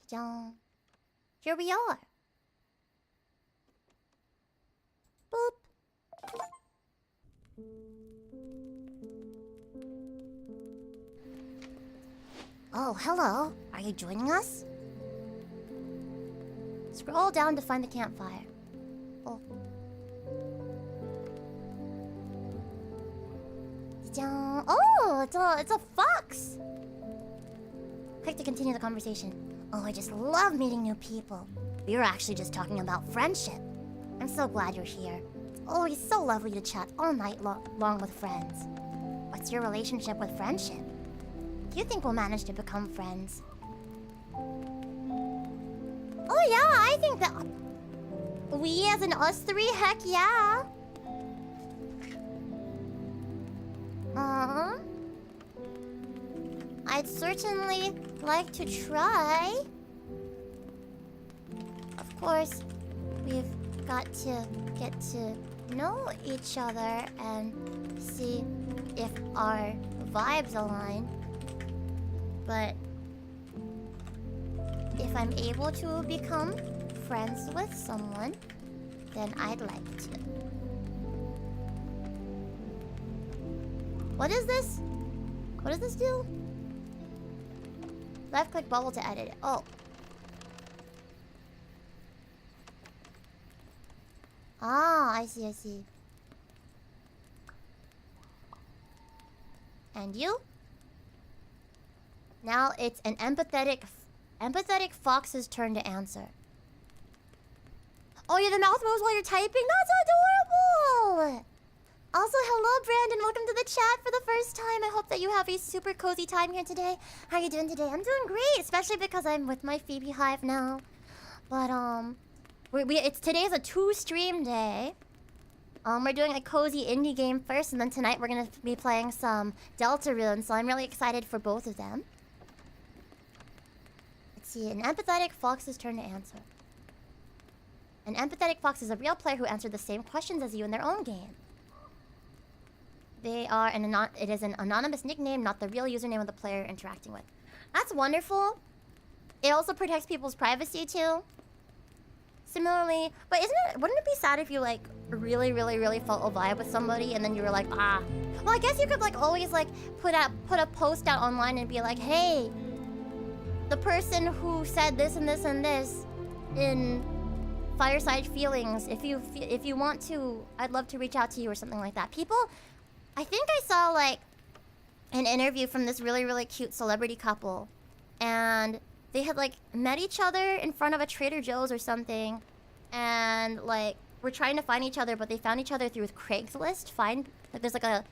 Ta-da. Here we are. Boop. Oh, hello. Are you joining us? Scroll down to find the campfire. Oh. Oh, it's a fox. Click to continue the conversation. Oh, I just love meeting new people. We were actually just talking about friendship. I'm so glad you're here. It's always so lovely to chat all night long with friends. What's your relationship with friendship? Do you think we'll manage to become friends? Oh yeah, I think that... We as in us three? Heck yeah. I'd certainly like to try. Of course, we've got to get to know each other and see if our vibes align. But if I'm able to become friends with someone, then I'd like to. What is this? What does this do? Left click bubble to edit it. Oh. Ah, I see, I see. And you? Now it's an empathetic fox's turn to answer. Oh, yeah, the mouth moves while you're typing? That's adorable! Also, hello, Brandon. Welcome to the chat for the first time. I hope that you have a super cozy time here today. How are you doing today? I'm doing great, especially because I'm with my FeebeeHive now. But, today's a 2-stream day. We're doing a cozy indie game first, and then tonight we're gonna be playing some Deltarune, so I'm really excited for both of them. Let's see, an empathetic fox's turn to answer. An empathetic fox is a real player who answered the same questions as you in their own game. It is an anonymous nickname, not the real username of the player interacting with. That's wonderful. It also protects people's privacy too. Similarly, but wouldn't it be sad if you like really felt a vibe with somebody and then you were like, ah. Well, I guess you could like always like put a post out online and be like, hey, the person who said this and this and this in Fireside Feelings, if you want to, I'd love to reach out to you or something like that. People, I think I saw like an interview from this really cute celebrity couple, and they had like met each other in front of a Trader Joe's or something, and like were trying to find each other, but they found each other through Craigslist. There's like a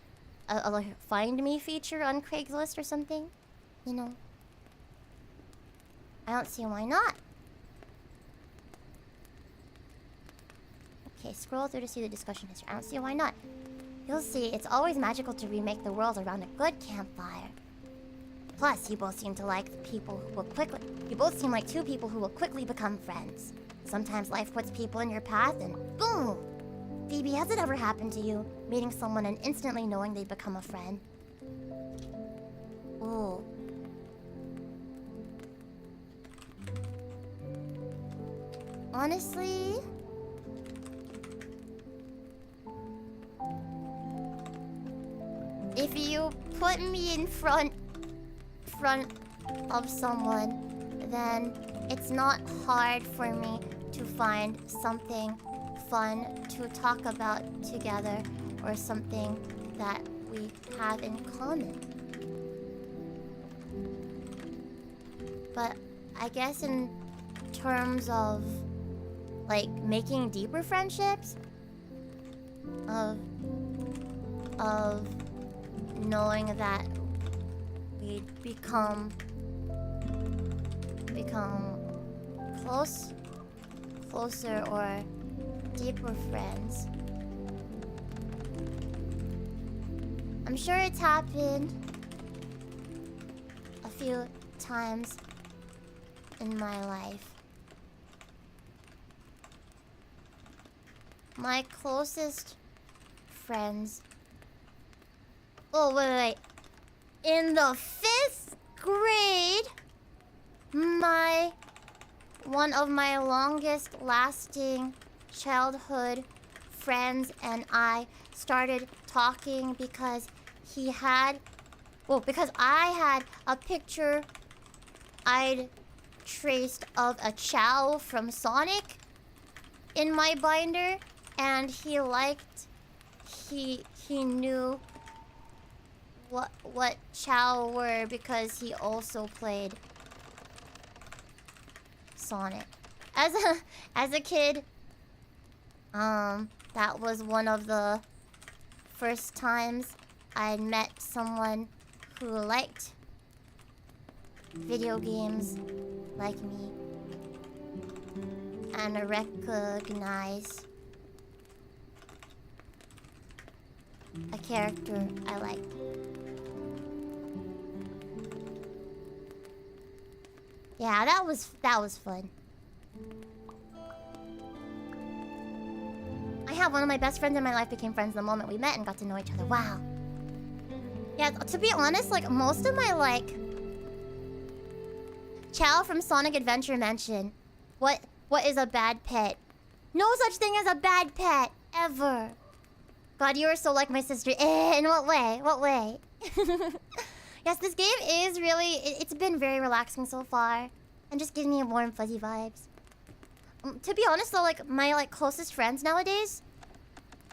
find me feature on Craigslist or something, you know. I don't see why not. Okay, scroll through to see the discussion history. I don't see why not. You'll see, it's always magical to remake the world around a good campfire. Plus, you both seem like two people who will quickly become friends. Sometimes life puts people in your path and boom! Phoebe, has it ever happened to you, meeting someone and instantly knowing they'd become a friend? Ooh. Honestly... if you put me in front of someone, then it's not hard for me to find something fun to talk about together or something that we have in common. But I guess in terms of like making deeper friendships, of knowing that we'd become closer or deeper friends. I'm sure it's happened a few times in my life. My closest friends. Oh, wait. In the 5th grade, one of my longest lasting childhood friends and I started talking because I had a picture I'd traced of a Chow from Sonic in my binder, and he knew what Chow were because he also played Sonic. As a kid, that was one of the first times I met someone who liked video games like me and recognized a character I liked. Yeah, that was fun. I have one of my best friends in my life became friends the moment we met and got to know each other. Wow. Yeah, to be honest, like most of my like Chow from Sonic Adventure mention, what is a bad pet? No such thing as a bad pet ever. God, you are so like my sister. In what way? What way? Yes, this game is really... It's been very relaxing so far. And just giving me warm, fuzzy vibes. To be honest, though, like, my, like, closest friends nowadays...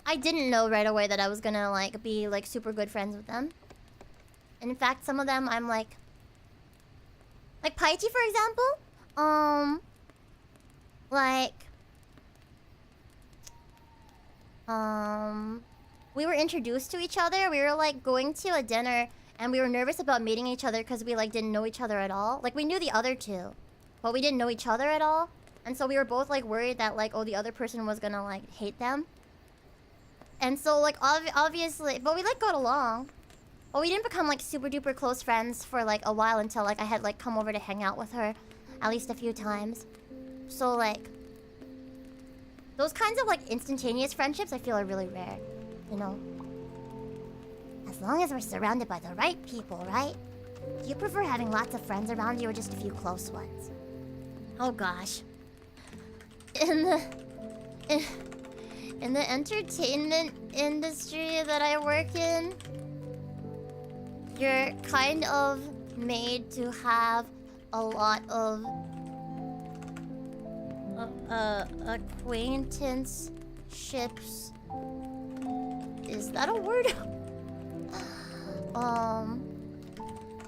I didn't know right away that I was gonna, like, be, like, super good friends with them. And in fact, some of them I'm, like... Like, Paiti, for example? We were introduced to each other. We were, like, going to a dinner... And we were nervous about meeting each other because we, like, didn't know each other at all. Like, we knew the other two. But we didn't know each other at all. And so we were both, like, worried that, like, oh, the other person was gonna, like, hate them. And so, like, obviously... But we, like, got along. But we didn't become, like, super duper close friends for, like, a while until, like, I had, like, come over to hang out with her at least a few times. So, like... Those kinds of, like, instantaneous friendships I feel are really rare. You know? As long as we're surrounded by the right people, right? Do you prefer having lots of friends around you or just a few close ones? Oh gosh. In the entertainment industry that I work in, you're kind of made to have a lot of acquaintanceships. Is that a word?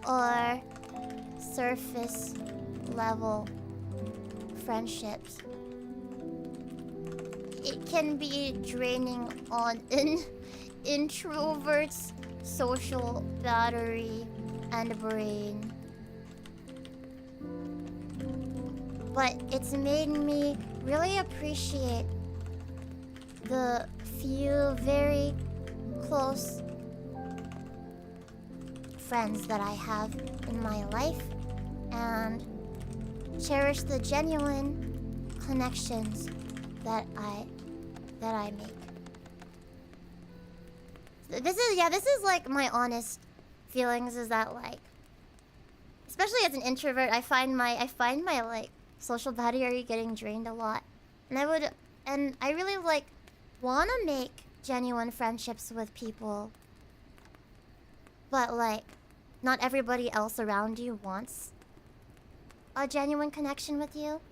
Or surface level friendships. It can be draining on an introvert's social battery and brain. But it's made me really appreciate the few very close friends that I have in my life and cherish the genuine connections that I make. This is like my honest feelings, is that like, especially as an introvert, I find my like social battery getting drained a lot. And I really like wanna make genuine friendships with people. But like, not everybody else around you wants a genuine connection with you.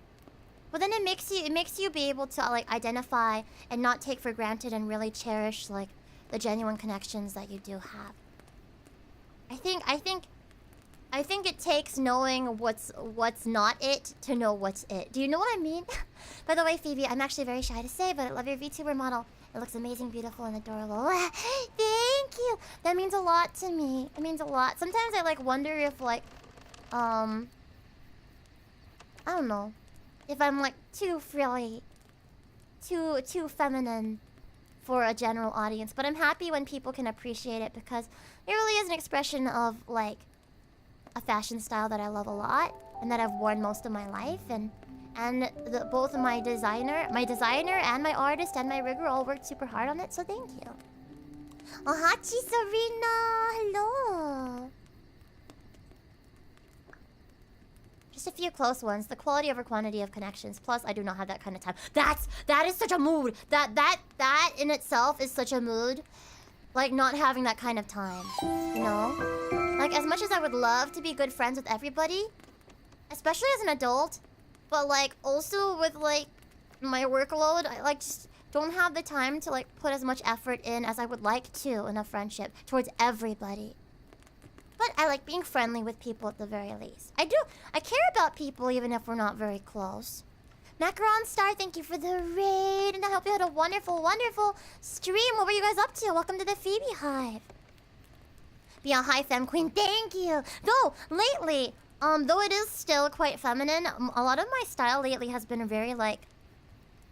But then it makes you be able to like identify and not take for granted and really cherish like the genuine connections that you do have. I think I think it takes knowing what's not it to know what's it. Do you know what I mean? By the way, Phoebe, I'm actually very shy to say, but I love your VTuber model. It looks amazing, beautiful, and adorable. Thank you. That means a lot to me. It means a lot. Sometimes I like wonder if like, I don't know, if I'm like too frilly, too feminine for a general audience. But I'm happy when people can appreciate it because it really is an expression of like a fashion style that I love a lot and that I've worn most of my life, and both my designer and my artist and my rigger all worked super hard on it, so thank you. Oh, Hachi Serena, hello. Just a few close ones. The quality over quantity of connections. Plus, I do not have that kind of time. That is such a mood. That in itself is such a mood. Like not having that kind of time, you know? Like as much as I would love to be good friends with everybody, especially as an adult, but like also with like my workload, I like just don't have the time to like put as much effort in as I would like to in a friendship towards everybody. But I like being friendly with people at the very least. I care about people even if we're not very close. Macaron Star, thank you for the raid, and I hope you had a wonderful, wonderful stream. What were you guys up to? Welcome to the FeebeeHive. Be a high femme queen, thank you. Though lately, though it is still quite feminine, a lot of my style lately has been very like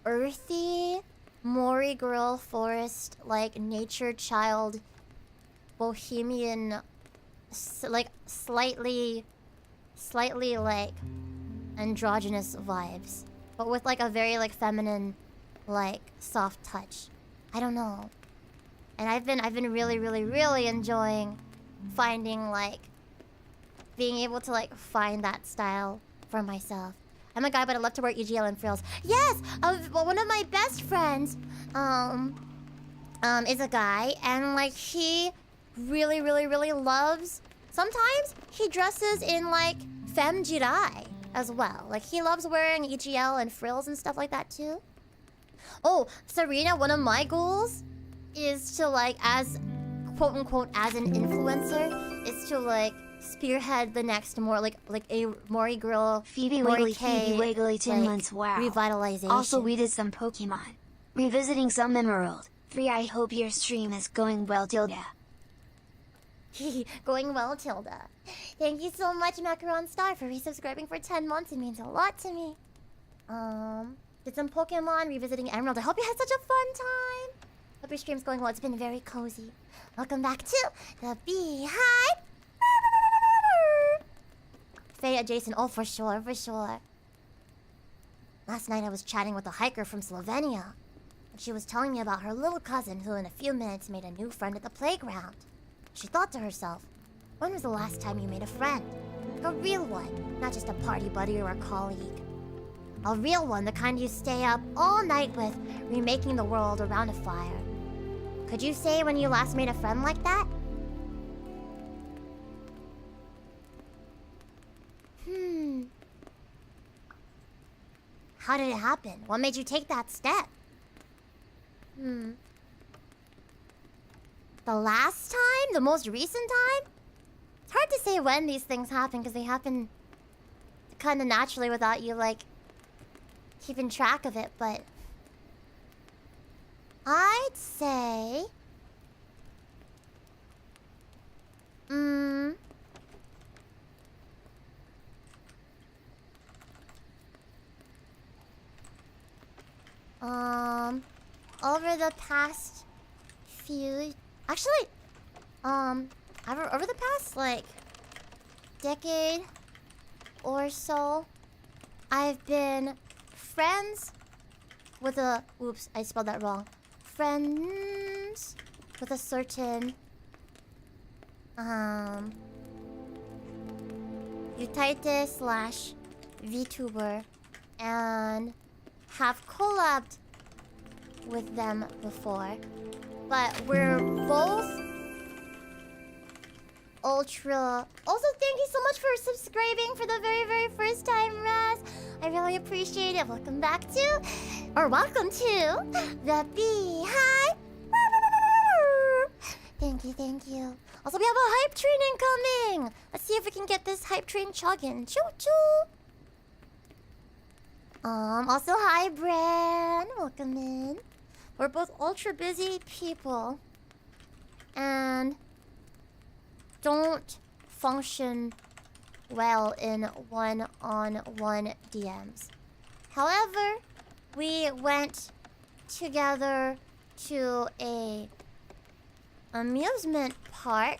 earthy, Mori girl, forest, like nature child, bohemian, like slightly like androgynous vibes. But with like a very like feminine, like soft touch. I don't know. And I've been really enjoying finding like being able to like find that style for myself. I'm a guy, but I love to wear EGL and frills. Yes, well, one of my best friends, is a guy, and like he really loves. Sometimes he dresses in like femme jirai as well. Like he loves wearing EGL and frills and stuff like that too. Oh, Serena, one of my goals is to like, as quote unquote as an influencer, is to like spearhead the next more like a Mori girl, Phoebe Mori Wiggly, K, Phoebe Wiggly, 10 like, months, wow. revitalization. Also, we did some Pokemon. Revisiting some Emerald. 3, I hope your stream is going well, Tilda. Going well, Tilda. Thank you so much, Macaron Star, for resubscribing for 10 months. It means a lot to me. Did some Pokemon, revisiting Emerald. I hope you had such a fun time. Hope your stream's going well. It's been very cozy. Welcome back to the Beehive. Faye adjacent. Oh, for sure. Last night I was chatting with a hiker from Slovenia. And she was telling me about her little cousin who in a few minutes made a new friend at the playground. She thought to herself, when was the last time you made a friend? Like a real one, not just a party buddy or a colleague. A real one, the kind you stay up all night with, remaking the world around a fire. Could you say when you last made a friend like that? How did it happen? What made you take that step? The last time? The most recent time? It's hard to say when these things happen because they happen kind of naturally without you, like, keeping track of it, but I'd say... over the past few... Actually, over the past, like, decade or so, I've been friends with a... Oops, I spelled that wrong. Friends with a certain... VTuber and have collabed with them before. But we're both ultra... Also, thank you so much for subscribing for the very first time, Raz. I really appreciate it. Welcome back to... Or welcome to the Beehive. Thank you, thank you. Also, we have a hype train incoming! Let's see if we can get this hype train chugging. Choo choo! Also, hi, Bran. Welcome in. We're both ultra busy people. And don't function well in one-on-one DMs. However, we went together to a amusement park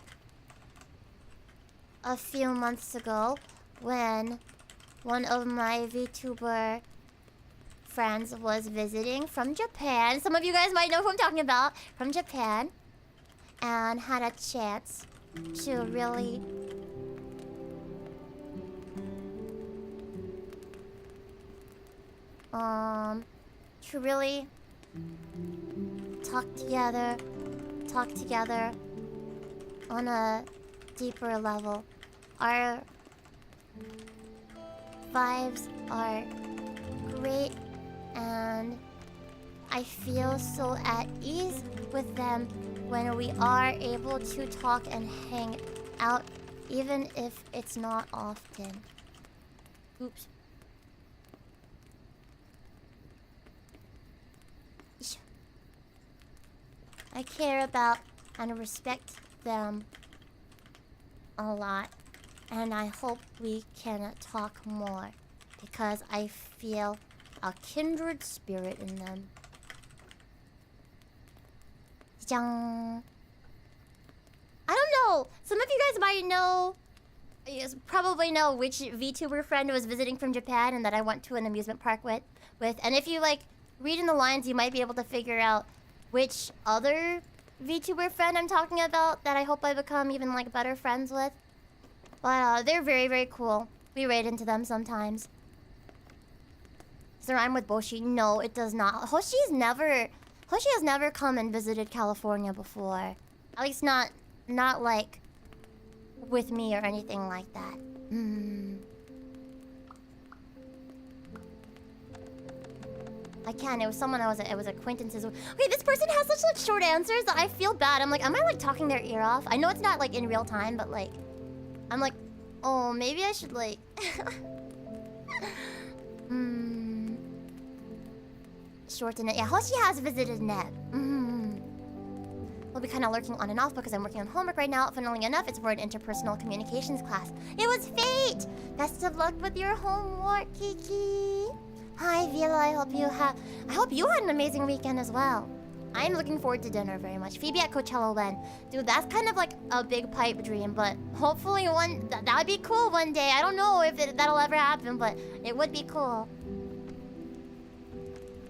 a few months ago when one of my VTuber friends was visiting from Japan. Some of you guys might know who I'm talking about. From Japan. And had a chance to really talk together on a deeper level. Our vibes are great and I feel so at ease with them when we are able to talk and hang out, even if it's not often. Oops. I care about and respect them a lot, and I hope we can talk more because I feel a kindred spirit in them. I don't know. Some of you guys might know, probably know which VTuber friend was visiting from Japan and that I went to an amusement park with. And if you like read in the lines, you might be able to figure out which other VTuber friend I'm talking about that I hope I become even like better friends with. But they're very, very cool. We raid into them sometimes. Does it rhyme with Boshi? No, it does not. Hoshi has never come and visited California before. At least not like with me or anything like that. I can. It was someone it was acquaintances with. Okay, this person has such like short answers that I feel bad. I'm like, am I like talking their ear off? I know it's not like in real time, but like I'm like, oh, maybe I should like shorten it. Yeah, Hoshi has visited Neb. We'll be kind of lurking on and off because I'm working on homework right now. Funnily enough, it's for an interpersonal communications class. It was fate! Best of luck with your homework, Kiki. Hi, Vila. I hope you had an amazing weekend as well. I'm looking forward to dinner very much. Phoebe at Coachella when? Dude, that's kind of like a big pipe dream, but hopefully that'd be cool one day. I don't know if that'll ever happen, but it would be cool.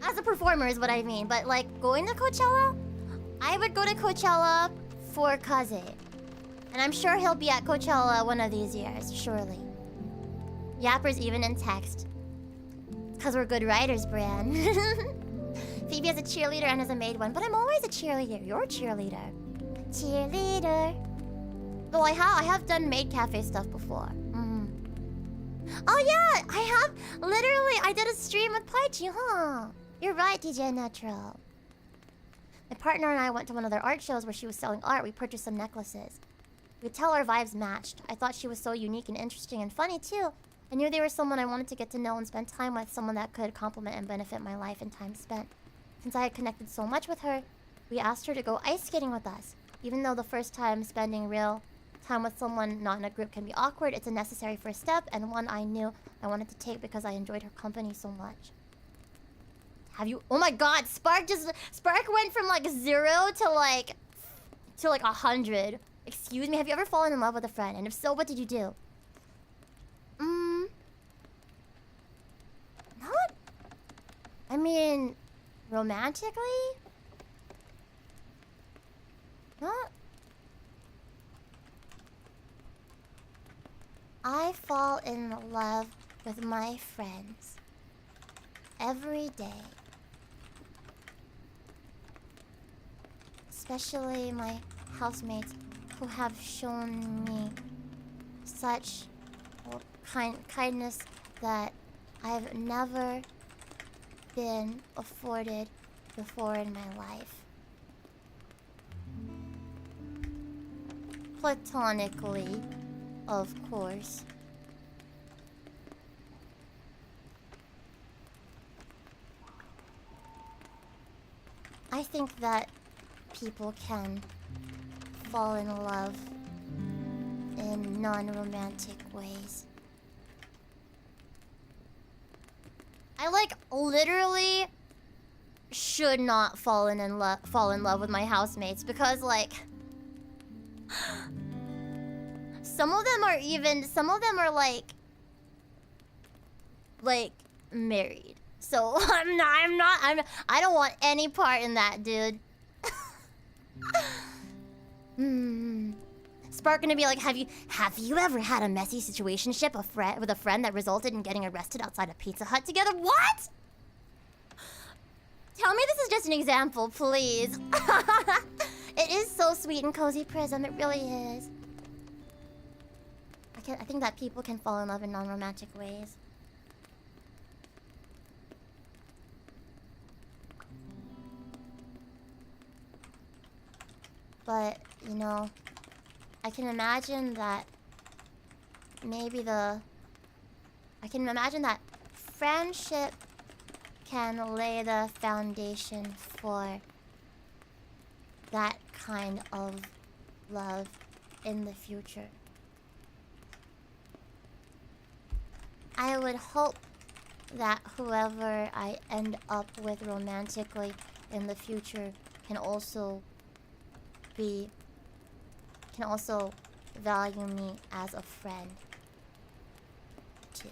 As a performer is what I mean, but like going to Coachella? I would go to Coachella for Kaze. And I'm sure he'll be at Coachella one of these years, surely. Yapper's even in text. Because we're good writers, Bran. Phoebe is a cheerleader and is a maid one, but I'm always a cheerleader. You're a cheerleader. Cheerleader. Though I have done maid cafe stuff before. Oh yeah, I did a stream with Paichi, huh? You're right, DJ Natural. My partner and I went to one of their art shows where she was selling art. We purchased some necklaces. We could tell our vibes matched. I thought she was so unique and interesting and funny too. I knew they were someone I wanted to get to know and spend time with, someone that could complement and benefit my life and time spent. Since I had connected so much with her, we asked her to go ice skating with us. Even though the first time spending real time with someone not in a group can be awkward, it's a necessary first step and one I knew I wanted to take because I enjoyed her company so much. Have you? Oh my god, Spark went from like 0 to like 100. Excuse me, have you ever fallen in love with a friend? And if so, what did you do? Not... I mean... romantically? Not... I fall in love with my friends every day. Especially my housemates who have shown me such kindness that I've never been afforded before in my life. Platonically, of course. I think that people can fall in love in non-romantic ways. I like literally should not fall in love with my housemates because like some of them are like married. So I don't want any part in that, dude. Spark gonna be like, have you ever had a messy situationship with a friend that resulted in getting arrested outside a Pizza Hut together? What? Tell me this is just an example, please. It is so sweet and cozy Prism, it really is. I think that people can fall in love in non-romantic ways. But, you know, I can imagine that friendship can lay the foundation for that kind of love in the future. I would hope that whoever I end up with romantically in the future can also value me as a friend too.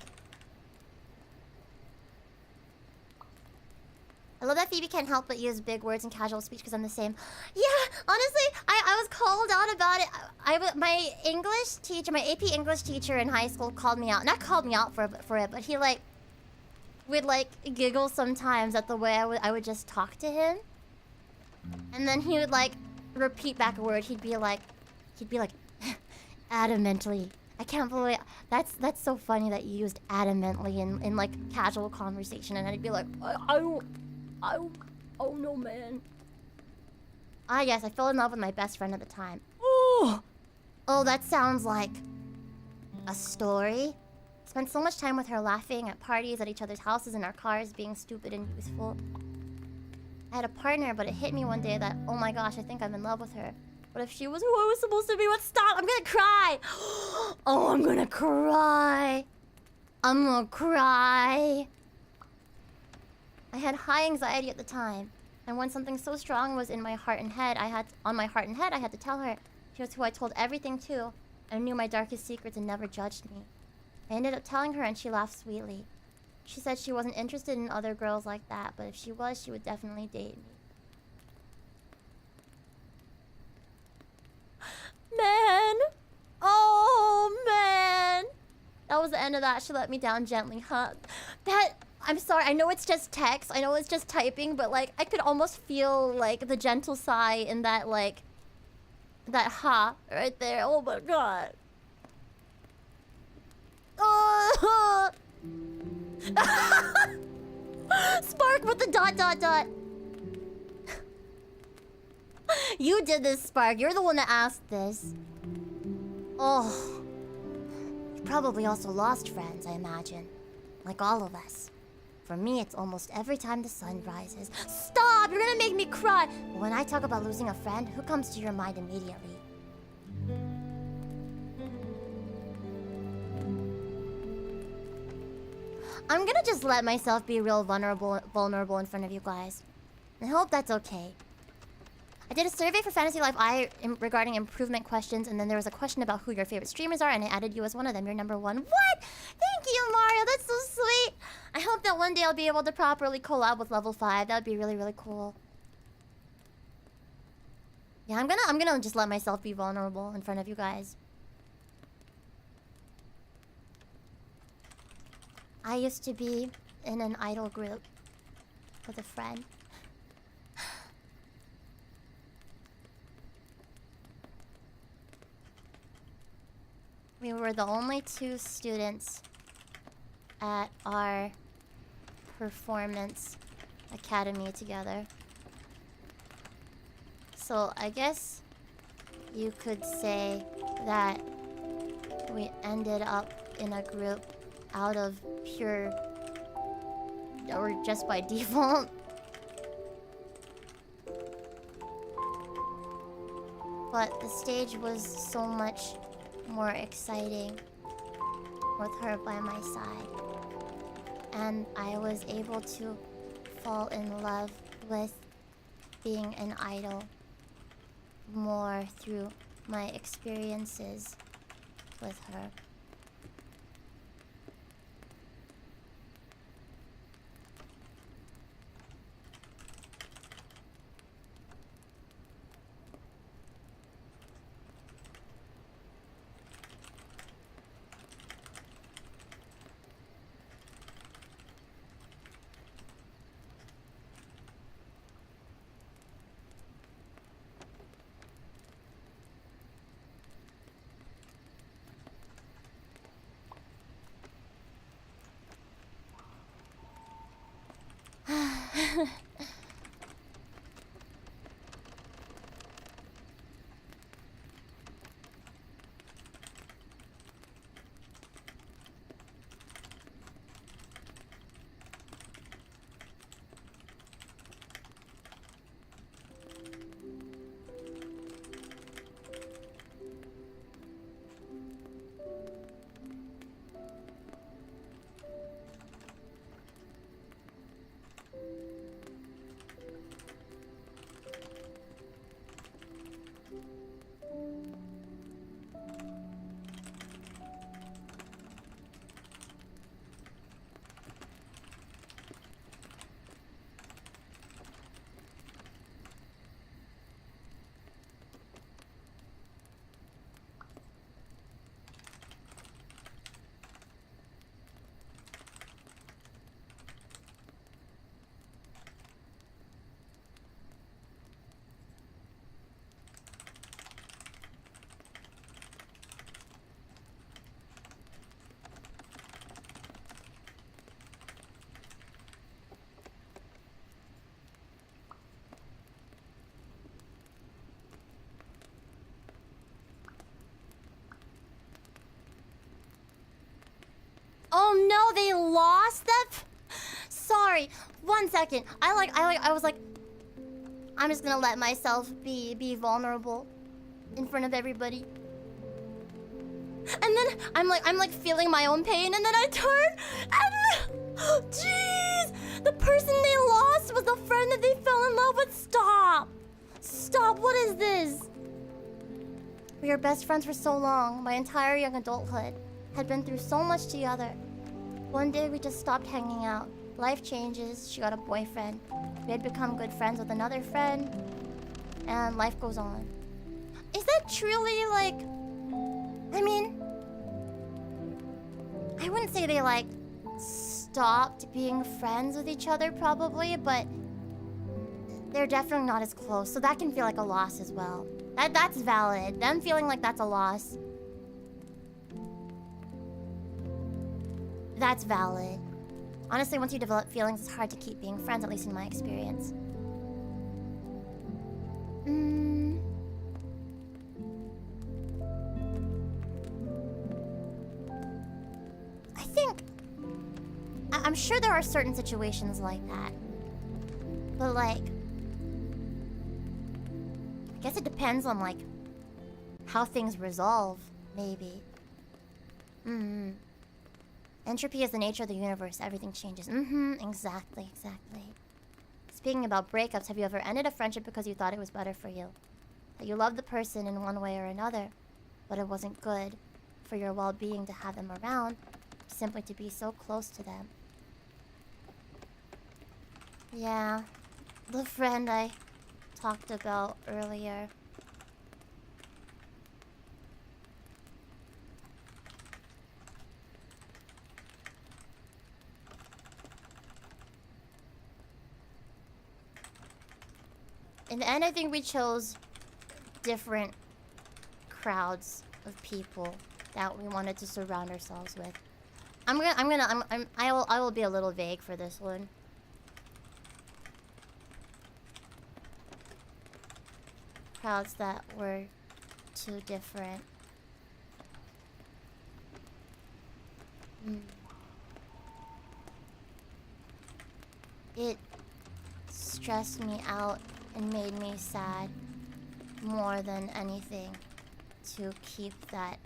I love that Phoebe can't help but use big words in casual speech because I'm the same. Yeah, honestly, I was called out about it. My English teacher, my AP English teacher in high school called me out. Not called me out for it, but he like would like giggle sometimes at the way I would just talk to him. And then he would like repeat back a word. He'd be like adamantly. I can't believe that's so funny that you used adamantly in like casual conversation, and I'd be like, oh no, man. Ah, yes, I fell in love with my best friend at the time. Oh, that sounds like a story. Spent so much time with her laughing at parties, at each other's houses, in our cars, being stupid and useful. I had a partner, but it hit me one day that, oh my gosh, I think I'm in love with her. What if she was who I was supposed to be with? Stop! I'm gonna cry! Oh, I'm gonna cry! I'm gonna cry! I had high anxiety at the time, and when something so strong was in my heart and head, I had to tell her. She was who I told everything to, and knew my darkest secrets and never judged me. I ended up telling her, and she laughed sweetly. She said she wasn't interested in other girls like that, but if she was, she would definitely date me. Man! Oh, man! That was the end of that. She let me down gently, huh? I'm sorry, I know it's just text, I know it's just typing, but like, I could almost feel like the gentle sigh in that like, that ha right there. Oh my god. Oh. Spark with the dot. You did this, Spark. You're the one that asked this. Oh. You probably also lost friends, I imagine. Like all of us. For me, it's almost every time the sun rises. Stop! You're gonna make me cry! But when I talk about losing a friend, who comes to your mind immediately? I'm gonna just let myself be real vulnerable in front of you guys. I hope that's okay. I did a survey for Fantasy Life regarding improvement questions, and then there was a question about who your favorite streamers are, and I added you as one of them. You're number one. What? Thank you, Mario. That's so sweet. I hope that one day I'll be able to properly collab with Level 5. That would be really, really cool. Yeah, I'm gonna just let myself be vulnerable in front of you guys. I used to be in an idol group with a friend. We were the only two students at our performance academy together. So I guess you could say that we ended up in a group out of pure, or just by default. But the stage was so much more exciting with her by my side. And I was able to fall in love with being an idol more through my experiences with her. Oh no, they lost that? Sorry, 1 second. I was like, I'm just gonna let myself be vulnerable in front of everybody. And then I'm like feeling my own pain, and then I turn and jeez, the person they lost was the friend that they fell in love with. Stop, what is this? We were best friends for so long, my entire young adulthood. Had been through so much together. One day we just stopped hanging out. Life changes, she got a boyfriend. We had become good friends with another friend. And life goes on. Is that truly like... I mean... I wouldn't say they like stopped being friends with each other probably, but they're definitely not as close. So that can feel like a loss as well. That's valid. Them feeling like that's a loss. That's valid. Honestly, once you develop feelings, it's hard to keep being friends, at least in my experience. I think... I'm sure there are certain situations like that. But like... I guess it depends on like... how things resolve, maybe. Entropy is the nature of the universe. Everything changes. Exactly. Speaking about breakups, have you ever ended a friendship because you thought it was better for you? That you loved the person in one way or another, but it wasn't good for your well-being to have them around, simply to be so close to them. Yeah, the friend I talked about earlier. In the end, I think we chose different crowds of people that we wanted to surround ourselves with. I will be a little vague for this one. Crowds that were too different. It stressed me out and made me sad more than anything to keep that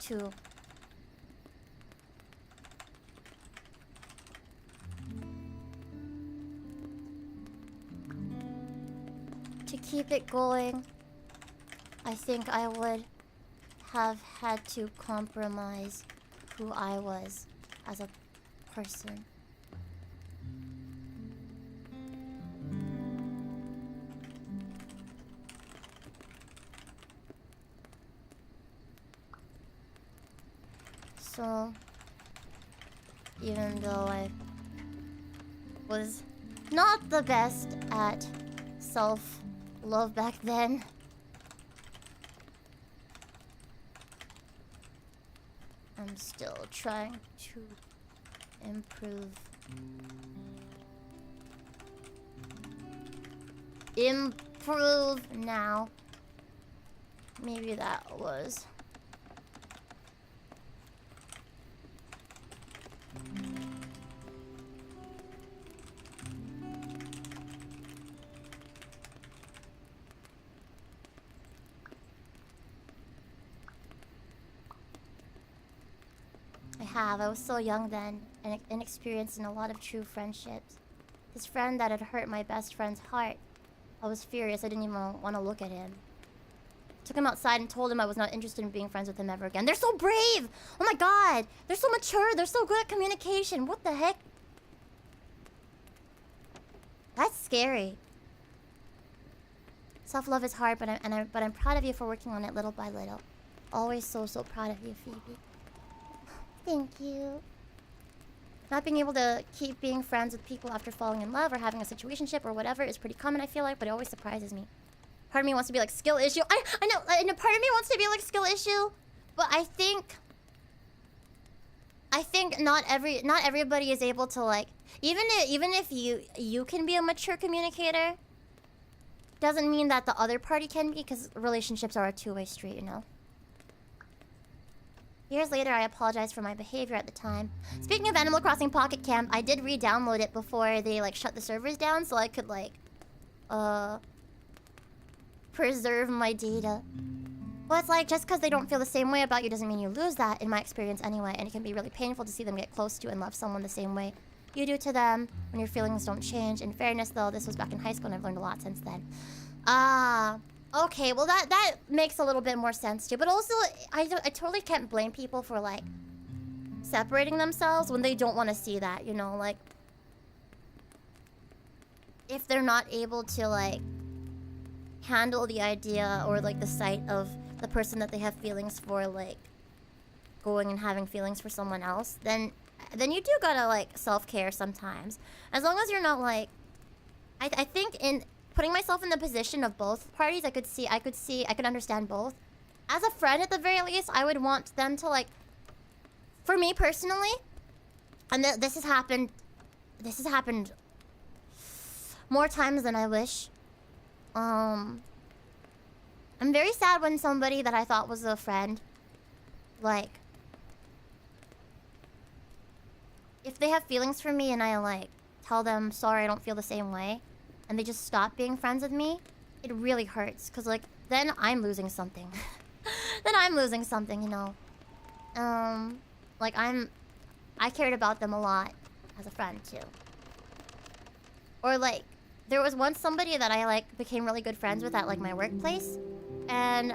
to keep it going. I think I would have had to compromise who I was as a person. So, even though I was not the best at self-love back then, I'm still trying to improve. Improve now. Maybe that was. I was so young then and inexperienced in a lot of true friendships. This friend that had hurt my best friend's heart. I was furious. I didn't even want to look at him. Took him outside and told him I was not interested in being friends with him ever again. They're so brave! Oh my god! They're so mature! They're so good at communication! What the heck? That's scary. Self-love is hard, but I'm proud of you for working on it little by little. Always so proud of you, Phoebe. Thank you. Not being able to keep being friends with people after falling in love or having a situationship or whatever is pretty common, I feel like, but it always surprises me. Part of me wants to be like, skill issue. I know, and a part of me wants to be like, skill issue, but I think not everybody is able to, like, even if you can be a mature communicator, doesn't mean that the other party can be, because relationships are a two-way street, you know? Years later, I apologized for my behavior at the time. Speaking of Animal Crossing Pocket Camp, I did re-download it before they, like, shut the servers down, so I could, like, preserve my data. Well, it's like, just because they don't feel the same way about you doesn't mean you lose that, in my experience anyway, and it can be really painful to see them get close to and love someone the same way you do to them when your feelings don't change. In fairness, though, this was back in high school and I've learned a lot since then. Okay, well that makes a little bit more sense too. But also, I totally can't blame people for, like, separating themselves when they don't want to see that, you know? Like, if they're not able to, like, handle the idea or, like, the sight of the person that they have feelings for, like, going and having feelings for someone else, then you do gotta, like, self-care sometimes. As long as you're not, like... I think in... putting myself in the position of both parties, I could understand both. As a friend, at the very least, I would want them to, like... For me, personally... And this has happened more times than I wish. I'm very sad when somebody that I thought was a friend, like... If they have feelings for me and I, like, tell them, sorry, I don't feel the same way, and they just stop being friends with me, it really hurts. Because, like, then I'm losing something. Then I'm losing something, you know. Like, I cared about them a lot as a friend, too. Or, like, there was once somebody that I, like, became really good friends with at, like, my workplace. And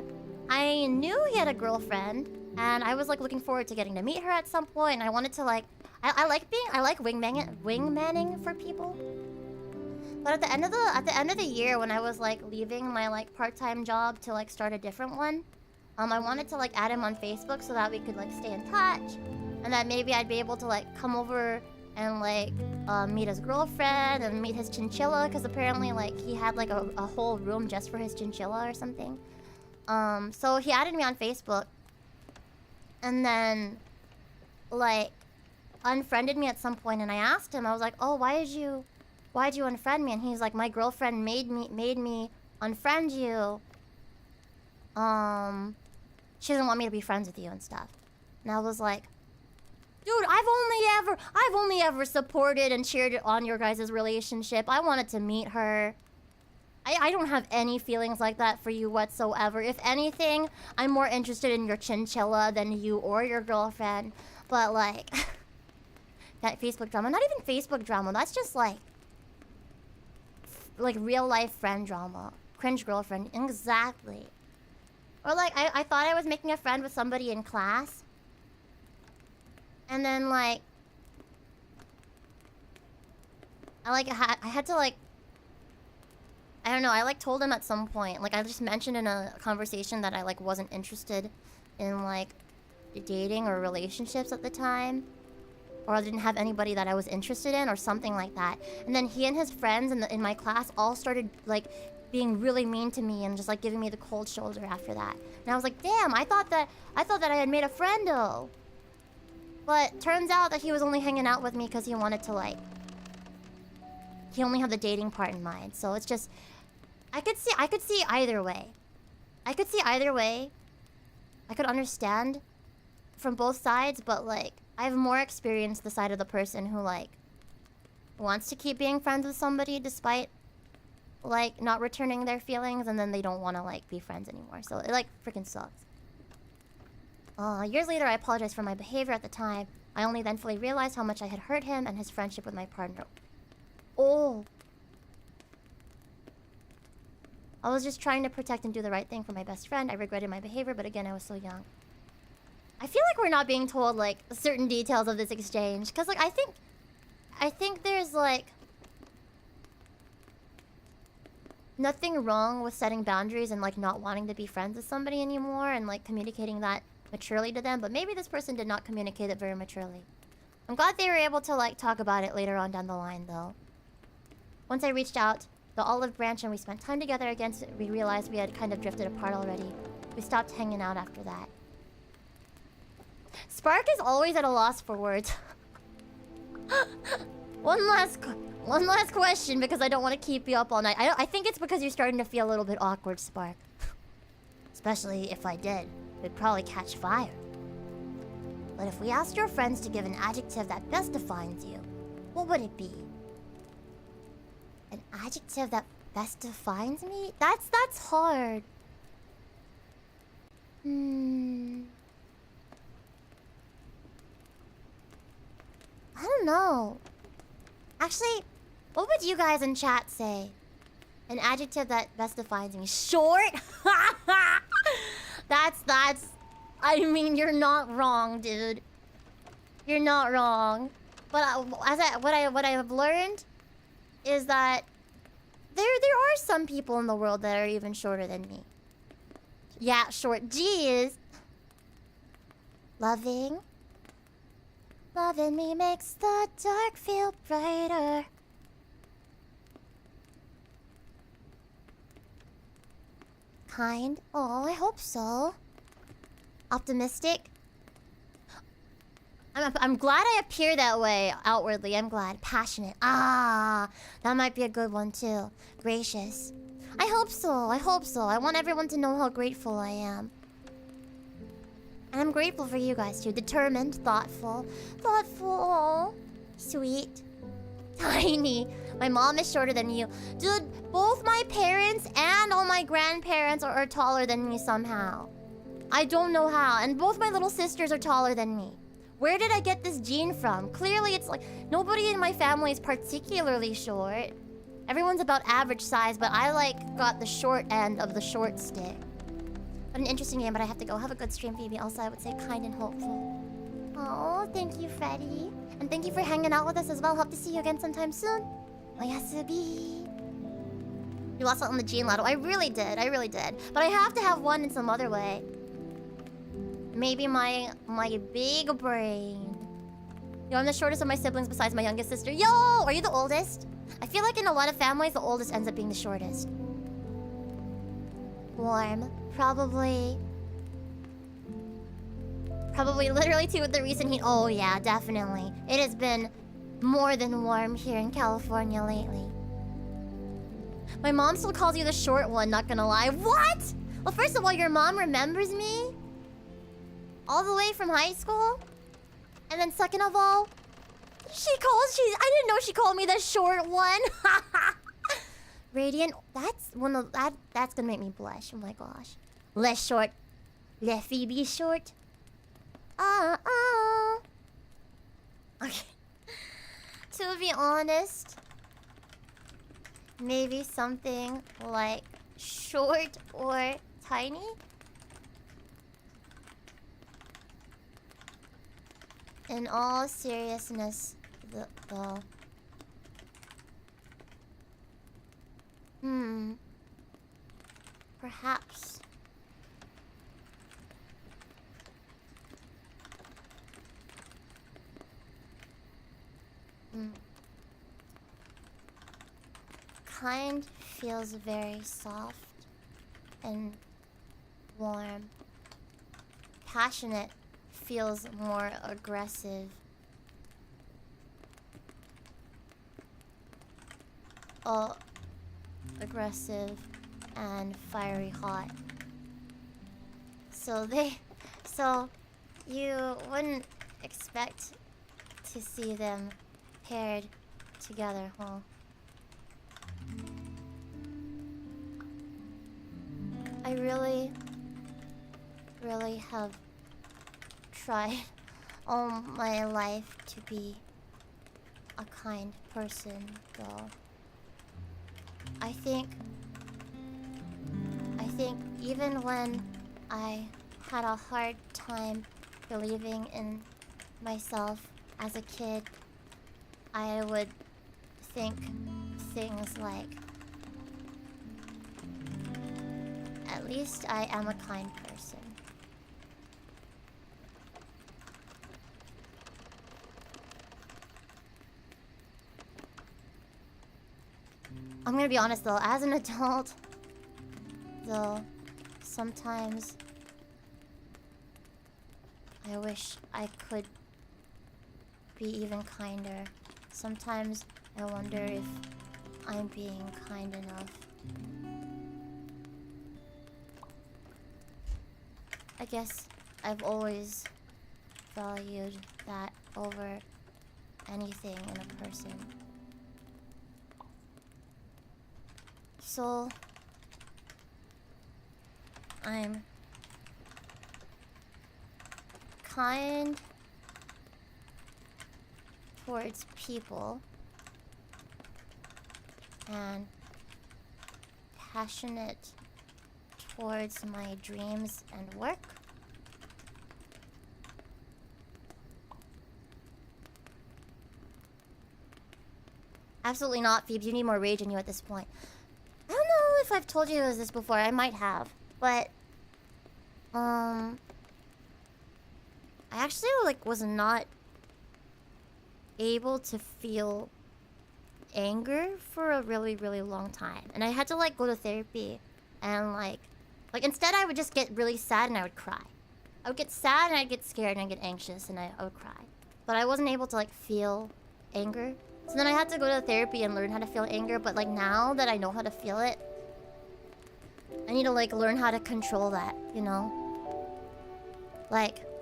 I knew he had a girlfriend. And I was, like, looking forward to getting to meet her at some point. And I wanted to, like... I like wingmanning for people. But at the end of the year, when I was, like, leaving my, like, part-time job to, like, start a different one, I wanted to, like, add him on Facebook so that we could, like, stay in touch, and that maybe I'd be able to, like, come over and, like, meet his girlfriend and meet his chinchilla, because apparently, like, he had, like, a whole room just for his chinchilla or something. So he added me on Facebook, and then, like, unfriended me at some point, and I asked him, I was like, oh, why'd you unfriend me? And he's like, my girlfriend made me unfriend you. she doesn't want me to be friends with you and stuff. And I was like, dude, I've only ever supported and cheered on your guys' relationship. I wanted to meet her. I don't have any feelings like that for you whatsoever. If anything, I'm more interested in your chinchilla than you or your girlfriend. But like, that Facebook drama, not even Facebook drama, that's just like real life friend drama. Cringe girlfriend, exactly. Or like, I thought I was making a friend with somebody in class. And then like, I had to like, I don't know, I like told him at some point, like I just mentioned in a conversation that I like wasn't interested in like dating or relationships at the time. Or I didn't have anybody that I was interested in or something like that. And then he and his friends in my class all started like being really mean to me and just like giving me the cold shoulder after that. And I was like, damn, I thought that I had made a friendo. But turns out that he was only hanging out with me because he wanted to like, he only had the dating part in mind. So it's just, I could see either way. I could understand from both sides, but like, I have more experienced the side of the person who like wants to keep being friends with somebody despite like not returning their feelings, and then they don't want to like be friends anymore. So it like freaking sucks. Years later, I apologized for my behavior at the time. I only then fully realized how much I had hurt him and his friendship with my partner. Oh. I was just trying to protect and do the right thing for my best friend. I regretted my behavior, but again, I was so young. I feel like we're not being told like certain details of this exchange, because like I think there's like nothing wrong with setting boundaries and like not wanting to be friends with somebody anymore and like communicating that maturely to them, but maybe this person did not communicate it very maturely. I'm glad they were able to like talk about it later on down the line though. Once I reached out the olive branch and we spent time together again, we realized we had kind of drifted apart already. We stopped hanging out after that. Spark is always at a loss for words. One last question, because I don't want to keep you up all night. I think it's because you're starting to feel a little bit awkward, Spark. Especially if I did, we'd probably catch fire. But if we asked your friends to give an adjective that best defines you, what would it be? An adjective that best defines me? That's hard. I don't know. Actually, what would you guys in chat say? An adjective that best defines me. Short? That's... I mean, you're not wrong, dude. You're not wrong. But what I have learned is that there are some people in the world that are even shorter than me. Yeah, short. Jeez. Loving. Loving me makes the dark feel brighter. Kind? Oh, I hope so. Optimistic? I'm glad I appear that way outwardly. I'm glad. Passionate. Ah, that might be a good one too. Gracious. I hope so. I want everyone to know how grateful I am. And I'm grateful for you guys too. Determined, thoughtful. Thoughtful. Sweet. Tiny. My mom is shorter than you. Dude, both my parents and all my grandparents are taller than me somehow. I don't know how. And both my little sisters are taller than me. Where did I get this gene from? Clearly it's like nobody in my family is particularly short. Everyone's about average size, but I like got the short end of the short stick. But an interesting game, but I have to go. Have a good stream, Phoebe. Also, I would say kind and hopeful. Oh, thank you, Freddy. And thank you for hanging out with us as well. Hope to see you again sometime soon. Oyasubi. You lost out on the gene lotto. I really did. But I have to have one in some other way. Maybe my big brain. Yo, I'm the shortest of my siblings besides my youngest sister. Yo, are you the oldest? I feel like in a lot of families, the oldest ends up being the shortest. Warm. Probably literally too with the recent heat. Oh yeah, definitely. It has been more than warm here in California lately. My mom still calls you the short one, not gonna lie. What? Well, first of all, your mom remembers me all the way from high school. And then second of all, I didn't know she called me the short one. Radiant, that's gonna make me blush. Oh my gosh. Less short. Le Phoebe short. Okay. To be honest, maybe something like short or tiny. In all seriousness, though. Perhaps. Kind feels very soft and warm. Passionate feels more aggressive. Aggressive and fiery hot. So you wouldn't expect to see them paired together, huh? I really have tried all my life to be a kind person, though. I think even when I had a hard time believing in myself as a kid, I would think things like, at least I am a kind person. I'm gonna be honest though, as an adult, though, sometimes I wish I could be even kinder. Sometimes I wonder if I'm being kind enough. I guess I've always valued that over anything in a person. So I'm kind towards people and passionate towards my dreams and work. Absolutely not, Phoebe. You need more rage in you at this point. I don't know if I've told you this before. I might have. But, I actually, was not able to feel anger for a really, really long time. And I had to, go to therapy. And, instead I would just get really sad and I would cry. I would get sad and I'd get scared and I'd get anxious and I would cry. But I wasn't able to, feel anger. So then I had to go to therapy and learn how to feel anger. But, now that I know how to feel it, I need to, learn how to control that, you know?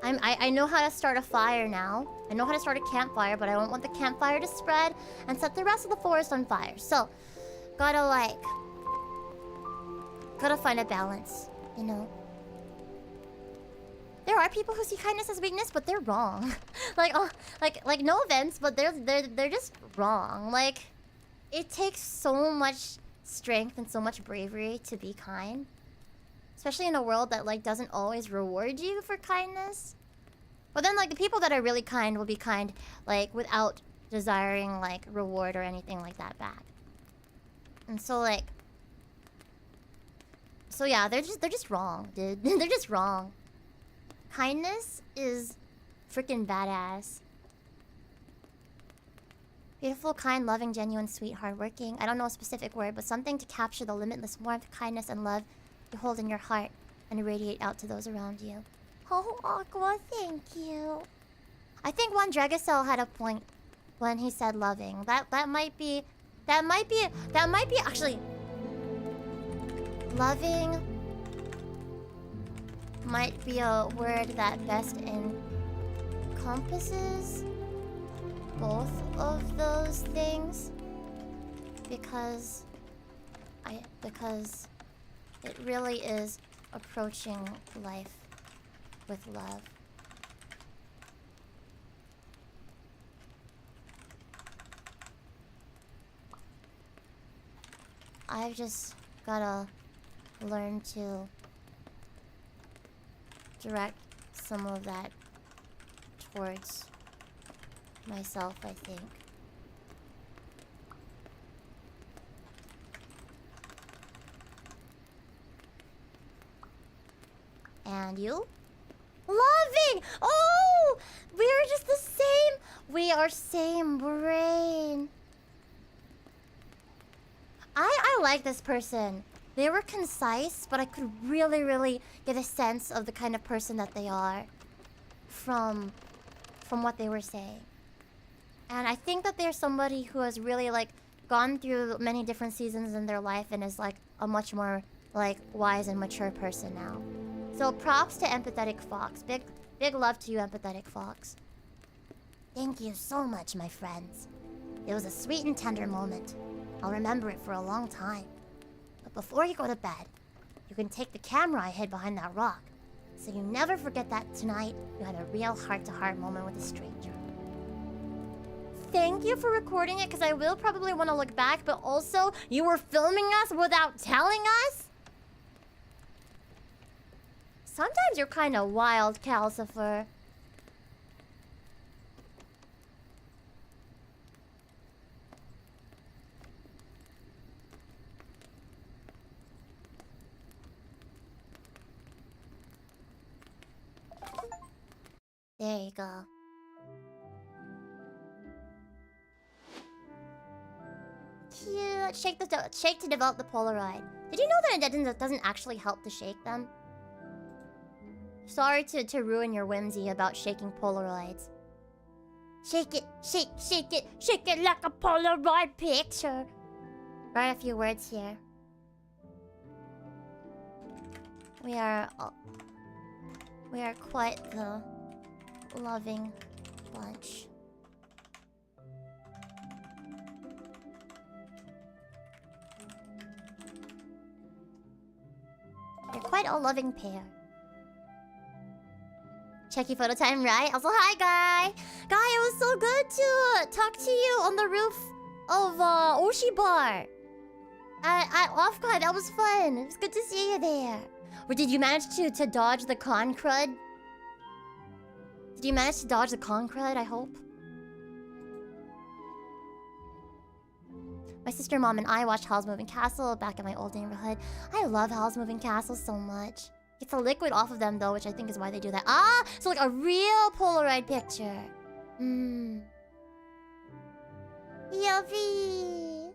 I know how to start a fire now. I know how to start a campfire, but I don't want the campfire to spread and set the rest of the forest on fire. So, gotta find a balance, you know? There are people who see kindness as weakness, but they're wrong. No offense, but they're just wrong. It takes so much strength and so much bravery to be kind. Especially in a world that, doesn't always reward you for kindness. But then, the people that are really kind will be kind, without desiring, reward or anything like that back. And so, so yeah, they're just wrong, dude. They're just wrong. Kindness is freaking badass. Beautiful, kind, loving, genuine, sweet, hardworking. I don't know a specific word, but something to capture the limitless warmth, kindness, and love you hold in your heart and radiate out to those around you. Oh, Aqua, thank you. I think One Dragacell had a point when he said loving. That might be actually loving might be a word that best encompasses both of those things because it really is approaching life with love. I've just gotta learn to direct some of that towards myself, I think. And you? Loving! Oh! We're just the same! We are same brain. I like this person. They were concise, but I could really get a sense of the kind of person that they are from what they were saying. And I think that they're somebody who has really like gone through many different seasons in their life and is like a much more like wise and mature person now. So props to Empathetic Fox. Big love to you, Empathetic Fox. Thank you so much, my friends. It was a sweet and tender moment. I'll remember it for a long time. But before you go to bed, you can take the camera I hid behind that rock, so you never forget that tonight you had a real heart-to-heart moment with a stranger. Thank you for recording it, because I will probably want to look back, but also, you were filming us without telling us? Sometimes you're kind of wild, Calcifer. There you go. Cute. Shake to develop the Polaroid. Did you know that it doesn't actually help to shake them? Sorry to ruin your whimsy about shaking Polaroids. Shake it, shake it like a Polaroid picture. Write a few words here. We are quite the loving bunch. You're quite a loving pair. Checky photo time, right? Also, hi, Guy! Guy, it was so good to talk to you on the roof of Oshi Bar. At Off-Guy, that was fun. It was good to see you there. Or did you manage to dodge the con crud? Did you manage to dodge the con crud, I hope? My sister, mom, and I watched Howl's Moving Castle back in my old neighborhood. I love Howl's Moving Castle so much. It's a liquid off of them, though, which I think is why they do that. Ah! So, like, a real Polaroid picture. Yuffie!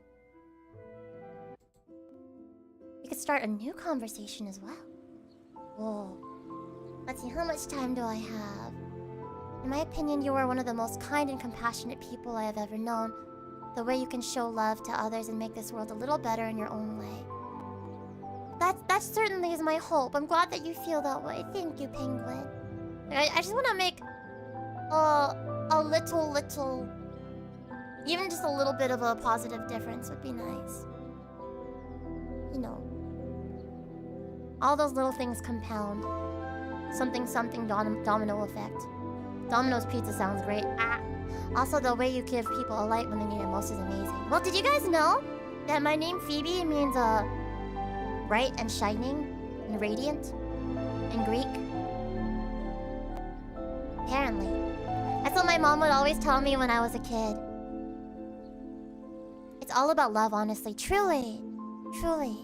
We could start a new conversation as well. Whoa. Let's see, how much time do I have? In my opinion, you are one of the most kind and compassionate people I have ever known. The way you can show love to others and make this world a little better in your own way. That certainly is my hope. I'm glad that you feel that way. Thank you, Penguin. I just want to make a little, even just a little bit of a positive difference would be nice. You know, all those little things compound. Something domino effect. Domino's Pizza sounds great. Ah. Also, the way you give people a light when they need it most is amazing. Well, did you guys know that my name Phoebe means bright and shining and radiant in Greek? Apparently. That's what my mom would always tell me when I was a kid. It's all about love, honestly. Truly. Truly.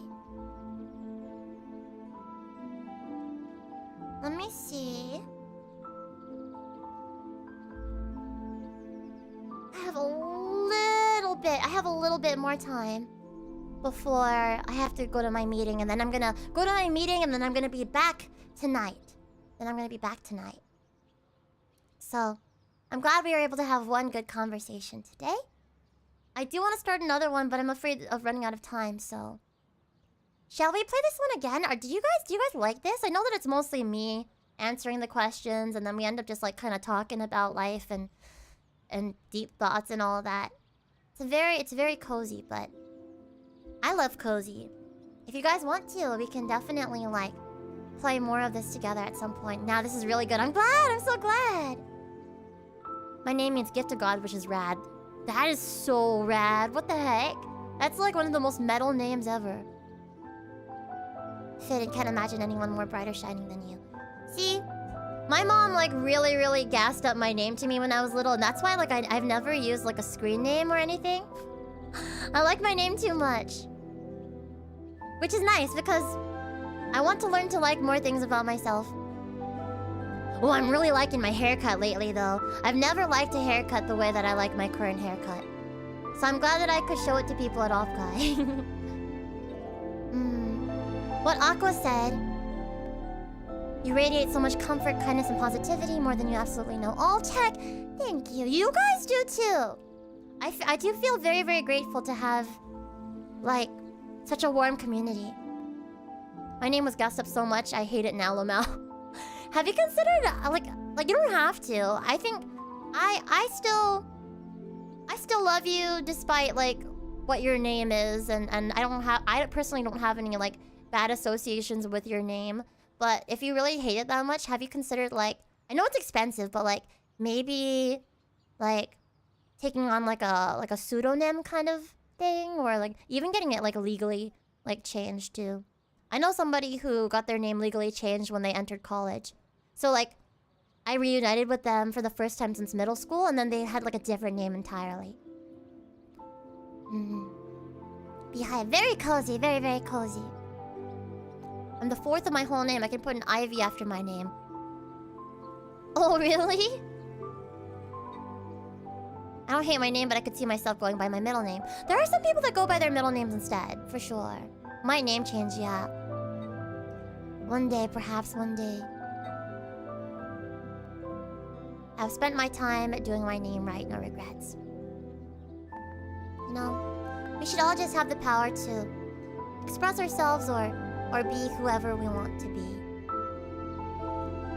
Let me see. I have a little bit more time before I have to go to my meeting, and then I'm gonna go to my meeting, and then I'm gonna be back tonight. So, I'm glad we were able to have one good conversation today. I do want to start another one, but I'm afraid of running out of time, so Shall we play this one again? Or do you guys like this? I know that it's mostly me answering the questions, and then we end up just like kind of talking about life and deep thoughts and all of that. It's very cozy, but I love cozy. If you guys want to, we can definitely like play more of this together at some point. Now this is really good. I'm so glad. My name means gift of God, which is rad. That is so rad. What the heck? That's like one of the most metal names ever. Fitted, can't imagine anyone more bright or shining than you. See? My mom like really gassed up my name to me when I was little, and that's why like I've never used like a screen name or anything. I like my name too much. Which is nice because I want to learn to like more things about myself. Oh, I'm really liking my haircut lately though. I've never liked a haircut the way that I like my current haircut. So I'm glad that I could show it to people at Offkai. What Aqua said, you radiate so much comfort, kindness, and positivity more than you absolutely know. All tech, thank you. You guys do too. I do feel very grateful to have, like, such a warm community. My name was gassed up so much, I hate it now, Lomel. Have you considered, like you don't have to. I think, I still love you despite, like, what your name is. And I personally don't have any, like, bad associations with your name. But if you really hate it that much, have you considered, like, I know it's expensive, but like maybe like taking on like a pseudonym kind of thing, or like even getting it like legally like changed too. I know somebody who got their name legally changed when they entered college. So like I reunited with them for the first time since middle school, and then they had like a different name entirely. VeeBeeHive, very cozy, very cozy. I'm the fourth of my whole name. I can put an Ivy after my name. Oh, really? I don't hate my name, but I could see myself going by my middle name. There are some people that go by their middle names instead, for sure. My name change, yeah. One day, perhaps one day. I've spent my time doing my name right, no regrets. You know, we should all just have the power to express ourselves or be whoever we want to be.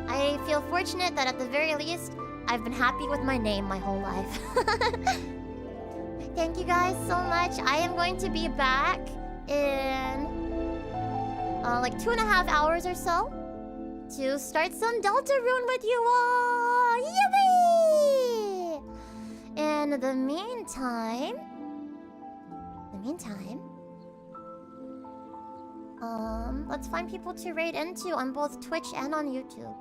I feel fortunate that at the very least, I've been happy with my name my whole life. Thank you guys so much. I am going to be back in like 2.5 hours or so to start some Deltarune with you all. Yippee! In the meantime, let's find people to raid into on both Twitch and on YouTube.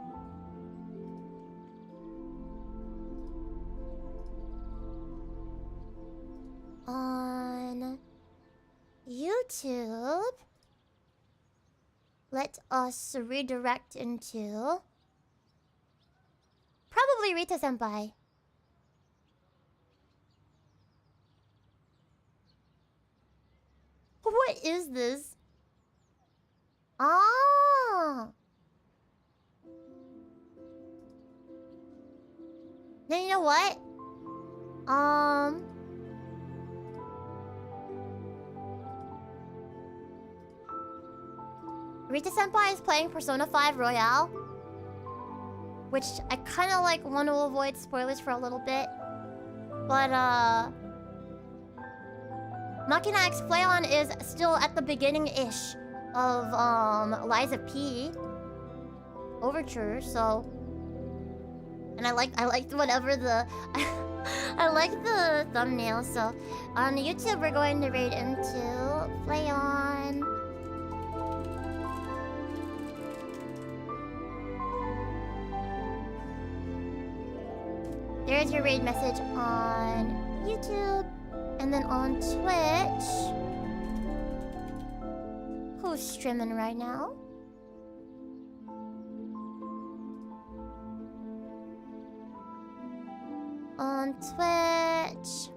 On YouTube, let us redirect into probably Rita Senpai. What is this? Ah! Then you know what? Rita Senpai is playing Persona 5 Royale, which I kind of like want to avoid spoilers for a little bit, but Machina X Flayon is still at the beginning-ish of Liza P Overture, so, and I liked whatever the I like the thumbnail. So on YouTube we're going to raid into Flayon. There's your raid message on YouTube. And then on Twitch, who's streaming right now? On Twitch,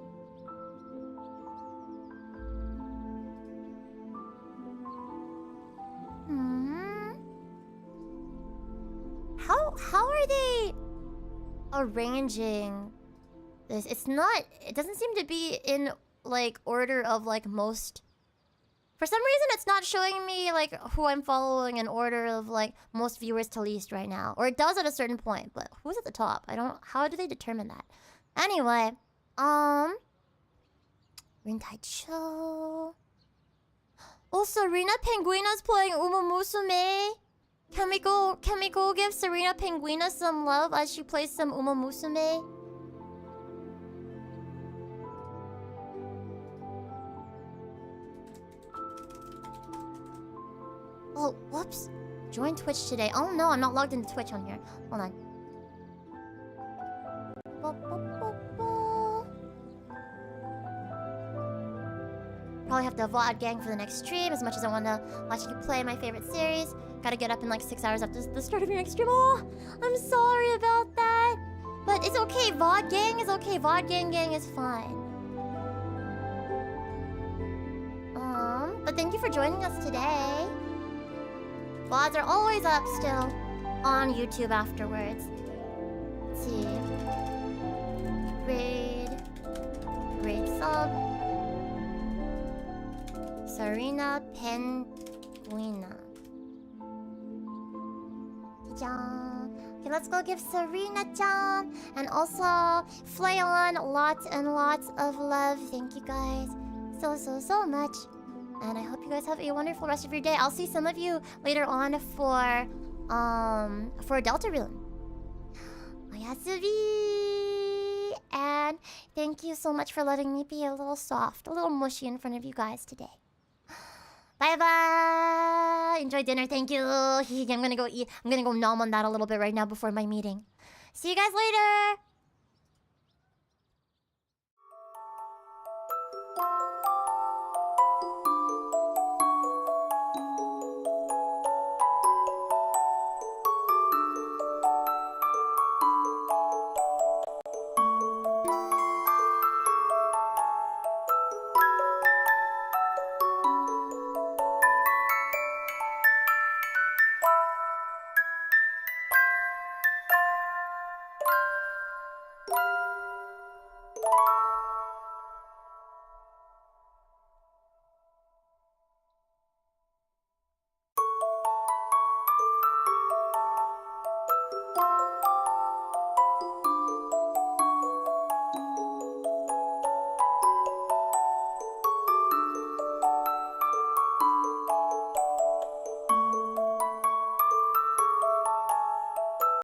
How are they arranging this? It doesn't seem to be in like order of like most For some reason, it's not showing me like who I'm following in order of like most viewers to least right now. Or it does at a certain point, but who's at the top? I don't. How do they determine that? Anyway, Rintai-cho. Oh, Serena Penguina's playing Uma Musume. Can we go give Serena Penguina some love as she plays some Uma Musume? Oh, whoops. Join Twitch today. Oh no, I'm not logged into Twitch on here. Hold on. Probably have to VOD gang for the next stream as much as I want to watch you play my favorite series. Gotta get up in like 6 hours after the start of your next stream. Oh, I'm sorry about that. But it's okay. VOD gang is okay. VOD gang is fine. But thank you for joining us today. VODs are always up still on YouTube afterwards. Let's see. Raid sub. Serena Penguina. Okay, let's go give Serena-chan and also Flayon lots and lots of love. Thank you guys so much. And I hope you guys have a wonderful rest of your day. I'll see some of you later on for Deltarune. Oyasubi! And thank you so much for letting me be a little soft, a little mushy in front of you guys today. Bye-bye! Enjoy dinner, thank you! I'm gonna go eat. I'm gonna go nom on that a little bit right now before my meeting. See you guys later!